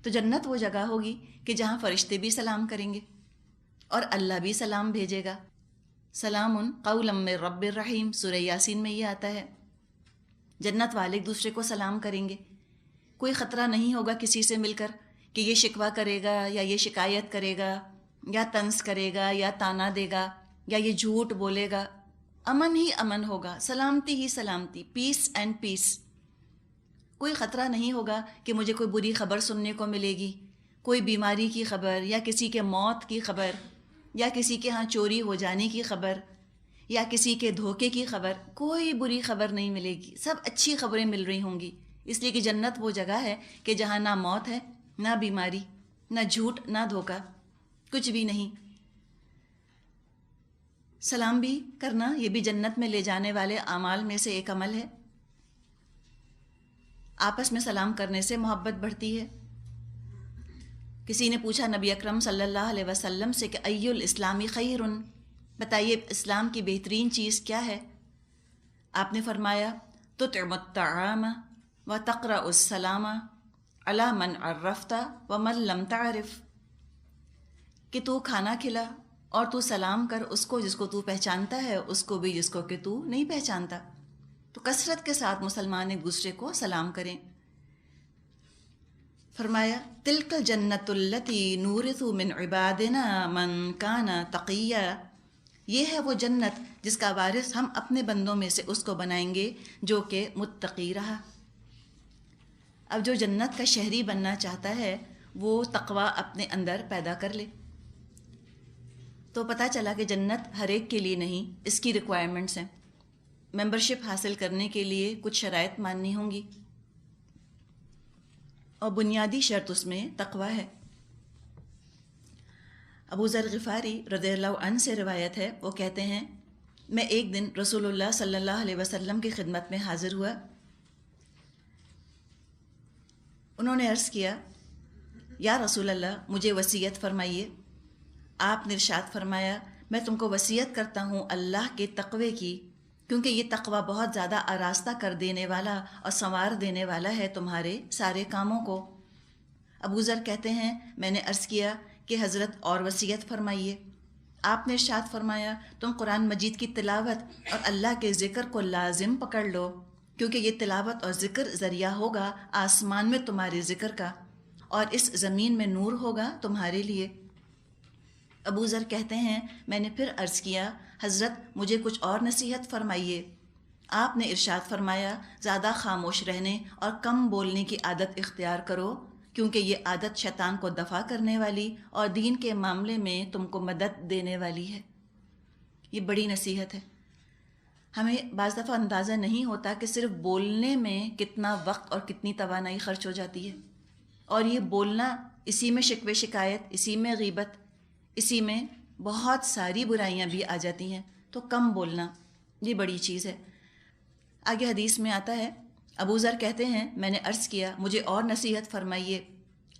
تو جنت وہ جگہ ہوگی کہ جہاں فرشتے بھی سلام کریں گے اور اللہ بھی سلام بھیجے گا. سلام قولا من رب الرحیم، سورہ یاسین میں یہ آتا ہے. جنت والے ایک دوسرے کو سلام کریں گے. کوئی خطرہ نہیں ہوگا کسی سے مل کر کہ یہ شکوہ کرے گا یا یہ شکایت کرے گا یا طنز کرے گا یا تانا دے گا یا یہ جھوٹ بولے گا. امن ہی امن ہوگا، سلامتی ہی سلامتی، پیس اینڈ پیس. کوئی خطرہ نہیں ہوگا کہ مجھے کوئی بری خبر سننے کو ملے گی، کوئی بیماری کی خبر یا کسی کے موت کی خبر یا کسی کے ہاں چوری ہو جانے کی خبر یا کسی کے دھوکے کی خبر. کوئی بری خبر نہیں ملے گی، سب اچھی خبریں مل رہی ہوں گی. اس لیے کہ جنت وہ جگہ ہے کہ جہاں نہ موت ہے، نہ بیماری، نہ جھوٹ، نہ دھوکہ، کچھ بھی نہیں. سلام بھی کرنا یہ بھی جنت میں لے جانے والے اعمال میں سے ایک عمل ہے. آپس میں سلام کرنے سے محبت بڑھتی ہے۔ کسی نے پوچھا نبی اکرم صلی اللہ علیہ وسلم سے کہ ای الاسلامی خیر، بتائیے اسلام کی بہترین چیز کیا ہے؟ آپ نے فرمایا تطعم الطعام وتقرأ السلام علی من عرفت ومن لم تعرف، کہ تو کھانا کھلا اور تو سلام کر اس کو جس کو تو پہچانتا ہے، اس کو بھی جس کو کہ تو نہیں پہچانتا۔ تو کثرت کے ساتھ مسلمان ایک دوسرے کو سلام کریں۔ فرمایا تلک الجنت التی نورث من عبادنا من کان تقیا، یہ ہے وہ جنت جس کا وارث ہم اپنے بندوں میں سے اس کو بنائیں گے جو کہ متقی رہا۔ اب جو جنت کا شہری بننا چاہتا ہے وہ تقوی اپنے اندر پیدا کر لے۔ تو پتہ چلا کہ جنت ہر ایک کے لیے نہیں، اس کی ریکوائرمنٹس ہیں۔ ممبرشپ حاصل کرنے کے لیے کچھ شرائط ماننی ہوں گی، اور بنیادی شرط اس میں تقوی ہے۔ ابو ذر غفاری رضی اللہ عنہ سے روایت ہے، وہ کہتے ہیں میں ایک دن رسول اللہ صلی اللہ علیہ وسلم کی خدمت میں حاضر ہوا۔ انہوں نے عرض کیا یا رسول اللہ مجھے وصیت فرمائیے۔ آپ نے ارشاد فرمایا میں تم کو وصیت کرتا ہوں اللہ کے تقوی کی، کیونکہ یہ تقوی بہت زیادہ آراستہ کر دینے والا اور سنوار دینے والا ہے تمہارے سارے کاموں کو۔ ابو ذر کہتے ہیں میں نے عرض کیا کہ حضرت اور وصیت فرمائیے۔ آپ نے ارشاد فرمایا تم قرآن مجید کی تلاوت اور اللہ کے ذکر کو لازم پکڑ لو، کیونکہ یہ تلاوت اور ذکر ذریعہ ہوگا آسمان میں تمہارے ذکر کا، اور اس زمین میں نور ہوگا تمہارے لیے۔ ابو ذر کہتے ہیں میں نے پھر عرض کیا حضرت مجھے کچھ اور نصیحت فرمائیے۔ آپ نے ارشاد فرمایا زیادہ خاموش رہنے اور کم بولنے کی عادت اختیار کرو، کیونکہ یہ عادت شیطان کو دفع کرنے والی اور دین کے معاملے میں تم کو مدد دینے والی ہے۔ یہ بڑی نصیحت ہے۔ ہمیں بعض دفعہ اندازہ نہیں ہوتا کہ صرف بولنے میں کتنا وقت اور کتنی توانائی خرچ ہو جاتی ہے، اور یہ بولنا اسی میں شکوے شکایت، اسی میں غیبت، اسی میں بہت ساری برائیاں بھی آ جاتی ہیں۔ تو کم بولنا یہ بڑی چیز ہے۔ آگے حدیث میں آتا ہے ابو ذر کہتے ہیں میں نے عرض کیا مجھے اور نصیحت فرمائیے۔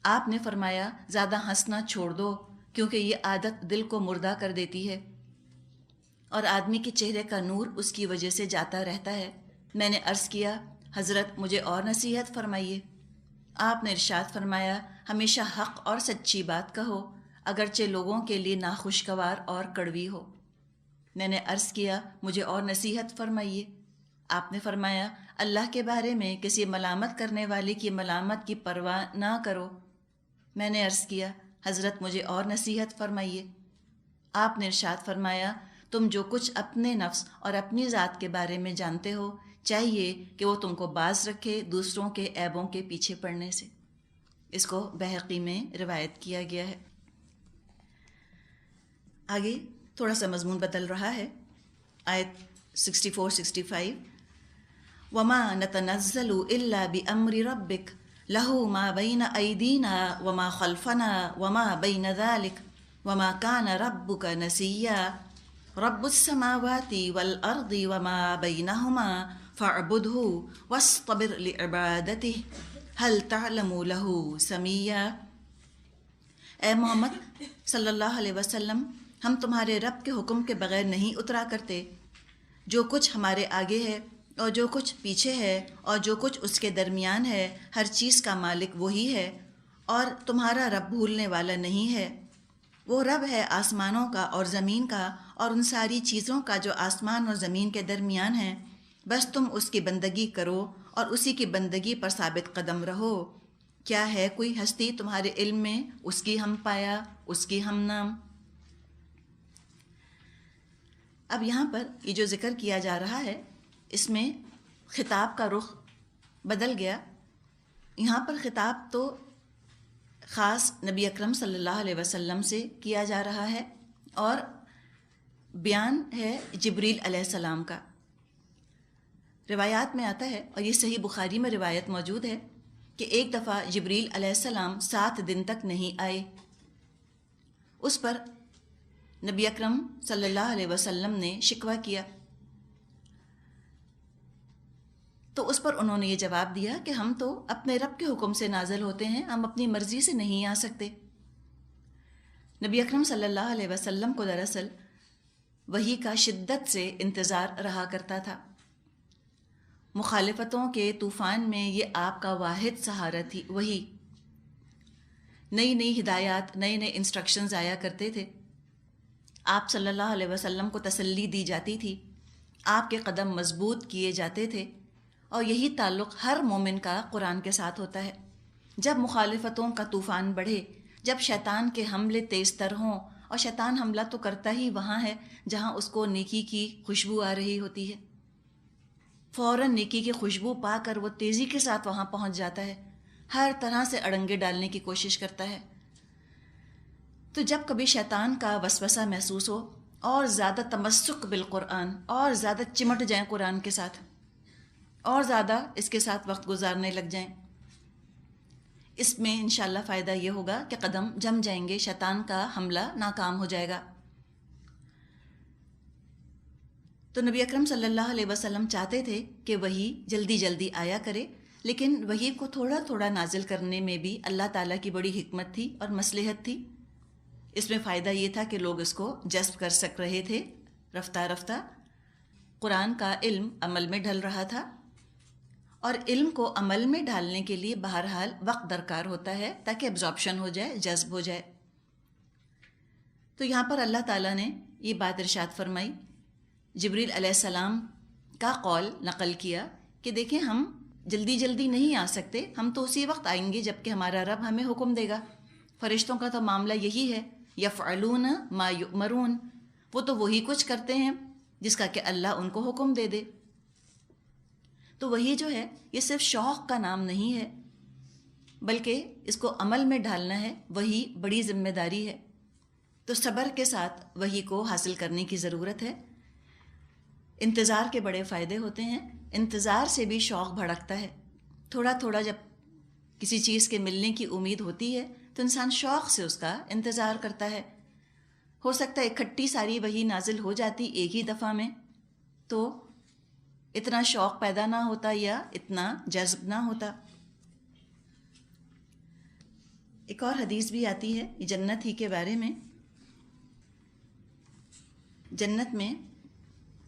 آپ نے فرمایا زیادہ ہنسنا چھوڑ دو، کیونکہ یہ عادت دل کو مردہ کر دیتی ہے اور آدمی کے چہرے کا نور اس کی وجہ سے جاتا رہتا ہے۔ میں نے عرض کیا حضرت مجھے اور نصیحت فرمائیے۔ آپ نے ارشاد فرمایا ہمیشہ حق اور سچی بات کہو، اگرچہ لوگوں کے لیے ناخوشگوار اور کڑوی ہو۔ میں نے عرض کیا مجھے اور نصیحت فرمائیے۔ آپ نے فرمایا اللہ کے بارے میں کسی ملامت کرنے والے کی ملامت کی پرواہ نہ کرو۔ میں نے عرض کیا حضرت مجھے اور نصیحت فرمائیے۔ آپ نے ارشاد فرمایا تم جو کچھ اپنے نفس اور اپنی ذات کے بارے میں جانتے ہو چاہیے کہ وہ تم کو باز رکھے دوسروں کے عیبوں کے پیچھے پڑنے سے۔ اس کو بہقی میں روایت کیا گیا ہے۔ آگے تھوڑا سا مضمون بدل رہا ہے، آیت 64-65 وَمَا نَتَنَزَّلُ إِلَّا بِأَمْرِ رَبِّكَ لَهُ مَا بَيْنَ أَيْدِينَا وَمَا خَلْفَنَا وَمَا بَيْنَ ذَلِكَ وَمَا كَانَ رَبُّكَ نَسِيًّا رَبُّ السَّمَاوَاتِ وَالْأَرْضِ وَمَا بَيْنَهُمَا فَاعْبُدْهُ وَاصْطَبِرْ لِعِبَادَتِهِ هَلْ تَعْلَمُ لَهُ سَمِيًّا۔ اے محمد صلی اللہ علیہ وسلم ہم تمہارے رب کے حکم کے بغیر نہیں اترا کرتے۔ جو کچھ ہمارے آگے ہے اور جو کچھ پیچھے ہے اور جو کچھ اس کے درمیان ہے، ہر چیز کا مالک وہی ہے، اور تمہارا رب بھولنے والا نہیں ہے۔ وہ رب ہے آسمانوں کا اور زمین کا اور ان ساری چیزوں کا جو آسمان اور زمین کے درمیان ہیں، بس تم اس کی بندگی کرو اور اسی کی بندگی پر ثابت قدم رہو۔ کیا ہے کوئی ہستی تمہارے علم میں اس کی ہم پایا، اس کی ہم نام؟ اب یہاں پر یہ جو ذکر کیا جا رہا ہے اس میں خطاب کا رخ بدل گیا۔ یہاں پر خطاب تو خاص نبی اکرم صلی اللہ علیہ وسلم سے کیا جا رہا ہے، اور بیان ہے جبریل علیہ السلام کا۔ روایات میں آتا ہے، اور یہ صحیح بخاری میں روایت موجود ہے، کہ ایک دفعہ جبریل علیہ السلام 7 دن تک نہیں آئے۔ اس پر نبی اکرم صلی اللہ علیہ وسلم نے شکوہ کیا، تو اس پر انہوں نے یہ جواب دیا کہ ہم تو اپنے رب کے حکم سے نازل ہوتے ہیں، ہم اپنی مرضی سے نہیں آ سکتے۔ نبی اکرم صلی اللہ علیہ وسلم کو دراصل وحی کا شدت سے انتظار رہا کرتا تھا۔ مخالفتوں کے طوفان میں یہ آپ کا واحد سہارا تھی وحی۔ نئی نئی ہدایات، نئے نئے انسٹرکشنز آیا کرتے تھے، آپ صلی اللہ علیہ وسلم کو تسلی دی جاتی تھی، آپ کے قدم مضبوط کیے جاتے تھے، اور یہی تعلق ہر مومن کا قرآن کے ساتھ ہوتا ہے۔ جب مخالفتوں کا طوفان بڑھے، جب شیطان کے حملے تیز تر ہوں، اور شیطان حملہ تو کرتا ہی وہاں ہے جہاں اس کو نیکی کی خوشبو آ رہی ہوتی ہے، فوراً نیکی کی خوشبو پا کر وہ تیزی کے ساتھ وہاں پہنچ جاتا ہے، ہر طرح سے اڑنگے ڈالنے کی کوشش کرتا ہے۔ تو جب کبھی شیطان کا وسوسہ محسوس ہو، اور زیادہ تمسک بالقرآن، اور زیادہ چمٹ جائیں قرآن کے ساتھ، اور زیادہ اس کے ساتھ وقت گزارنے لگ جائیں، اس میں انشاءاللہ فائدہ یہ ہوگا کہ قدم جم جائیں گے، شیطان کا حملہ ناکام ہو جائے گا۔ تو نبی اکرم صلی اللہ علیہ وسلم چاہتے تھے کہ وحی جلدی جلدی آیا کرے، لیکن وحی کو تھوڑا تھوڑا نازل کرنے میں بھی اللہ تعالیٰ کی بڑی حکمت تھی اور مصلحت تھی۔ اس میں فائدہ یہ تھا کہ لوگ اس کو جذب کر سک رہے تھے، رفتہ رفتہ قرآن کا علم عمل میں ڈھل رہا تھا، اور علم کو عمل میں ڈھالنے کے لیے بہرحال وقت درکار ہوتا ہے تاکہ ایبزارپشن ہو جائے، جذب ہو جائے۔ تو یہاں پر اللہ تعالیٰ نے یہ بات ارشاد فرمائی، جبریل علیہ السلام کا قول نقل کیا کہ دیکھیں ہم جلدی جلدی نہیں آ سکتے، ہم تو اسی وقت آئیں گے جب کہ ہمارا رب ہمیں حکم دے گا۔ فرشتوں کا تو معاملہ یہی ہے، یفعلون ما یؤمرون، وہ تو وہی کچھ کرتے ہیں جس کا کہ اللہ ان کو حکم دے دے۔ تو وہی جو ہے یہ صرف شوق کا نام نہیں ہے، بلکہ اس کو عمل میں ڈھالنا ہے، وہی بڑی ذمہ داری ہے۔ تو صبر کے ساتھ وہی کو حاصل کرنے کی ضرورت ہے۔ انتظار کے بڑے فائدے ہوتے ہیں، انتظار سے بھی شوق بھڑکتا ہے۔ تھوڑا تھوڑا جب کسی چیز کے ملنے کی امید ہوتی ہے تو انسان شوق سے اس کا انتظار کرتا ہے۔ ہو سکتا ہے اکٹھی ساری وحی نازل ہو جاتی ایک ہی دفعہ میں تو اتنا شوق پیدا نہ ہوتا یا اتنا جذب نہ ہوتا۔ ایک اور حدیث بھی آتی ہے جنت ہی کے بارے میں۔ جنت میں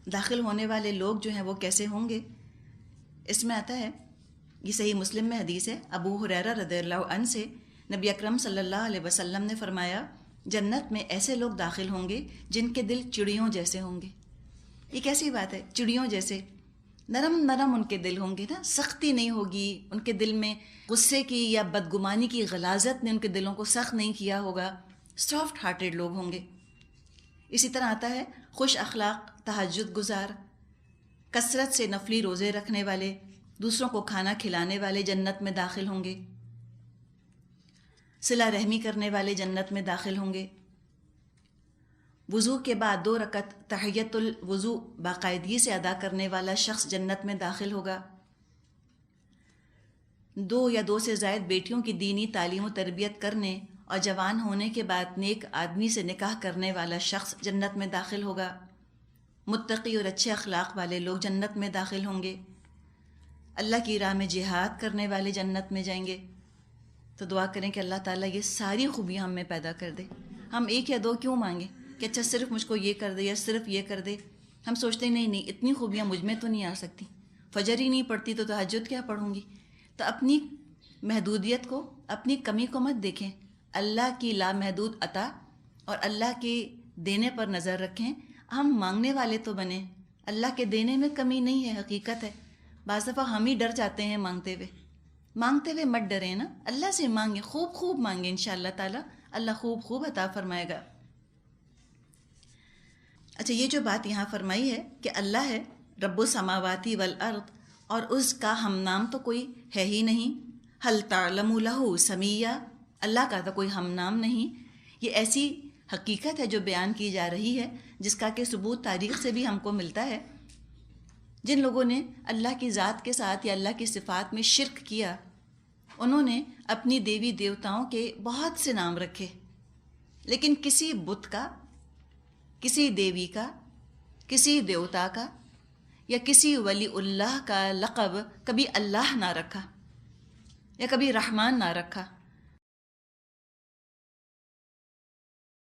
داخل ہونے والے لوگ جو ہیں وہ کیسے ہوں گے، اس میں آتا ہے، یہ صحیح مسلم میں حدیث ہے، ابو ہریرہ رضی اللہ عنہ سے نبی اکرم صلی اللہ علیہ وسلم نے فرمایا، جنت میں ایسے لوگ داخل ہوں گے جن کے دل چڑیوں جیسے ہوں گے۔ یہ کیسی بات ہے، چڑیوں جیسے، نرم نرم ان کے دل ہوں گے نا، سختی نہیں ہوگی ان کے دل میں، غصے کی یا بدگمانی کی غلاظت نے ان کے دلوں کو سخت نہیں کیا ہوگا، سافٹ ہارٹیڈ لوگ ہوں گے۔ اسی طرح آتا ہے خوش اخلاق، تہجد گزار، کثرت سے نفلی روزے رکھنے والے، دوسروں کو کھانا کھلانے والے جنت میں داخل ہوں گے، صلہ رحمی کرنے والے جنت میں داخل ہوں گے، وضو کے بعد 2 رکعت تحیت الوضو باقاعدگی سے ادا کرنے والا شخص جنت میں داخل ہوگا، 2 یا 2 سے زائد بیٹیوں کی دینی تعلیم و تربیت کرنے اور جوان ہونے کے بعد نیک آدمی سے نکاح کرنے والا شخص جنت میں داخل ہوگا، متقی اور اچھے اخلاق والے لوگ جنت میں داخل ہوں گے، اللہ کی راہ میں جہاد کرنے والے جنت میں جائیں گے۔ تو دعا کریں کہ اللہ تعالیٰ یہ ساری خوبیاں ہم میں پیدا کر دے۔ ہم 1 یا 2 کیوں مانگیں کہ اچھا صرف مجھ کو یہ کر دے یا صرف یہ کر دے، ہم سوچتے نہیں اتنی خوبیاں مجھ میں تو نہیں آ سکتی، فجر ہی نہیں پڑتی تو تہجد کیا پڑھوں گی۔ تو اپنی محدودیت کو، اپنی کمی کو مت دیکھیں، اللہ کی لامحدود عطا اور اللہ کے دینے پر نظر رکھیں۔ ہم مانگنے والے تو بنیں، اللہ کے دینے میں کمی نہیں ہے، حقیقت ہے۔ بعض دفعہ ہم ہی ڈر جاتے ہیں مانگتے ہوئے مت ڈریں نا، اللہ سے مانگیں، خوب خوب مانگیں، انشاءاللہ تعالیٰ اللہ خوب خوب عطا فرمائے گا۔ اچھا، یہ جو بات یہاں فرمائی ہے کہ اللہ ہے رب السماواتی والارض، اور اس کا ہم نام تو کوئی ہے ہی نہیں، هل تعلم له سمیہ، اللہ کا تو کوئی ہم نام نہیں، یہ ایسی حقیقت ہے جو بیان کی جا رہی ہے جس کا کہ ثبوت تاریخ سے بھی ہم کو ملتا ہے۔ جن لوگوں نے اللہ کی ذات کے ساتھ یا اللہ کی صفات میں شرک کیا، انہوں نے اپنی دیوی دیوتاؤں کے بہت سے نام رکھے، لیکن کسی بت کا، کسی دیوی کا، کسی دیوتا کا یا کسی ولی اللہ کا لقب کبھی اللہ نہ رکھا یا کبھی رحمان نہ رکھا.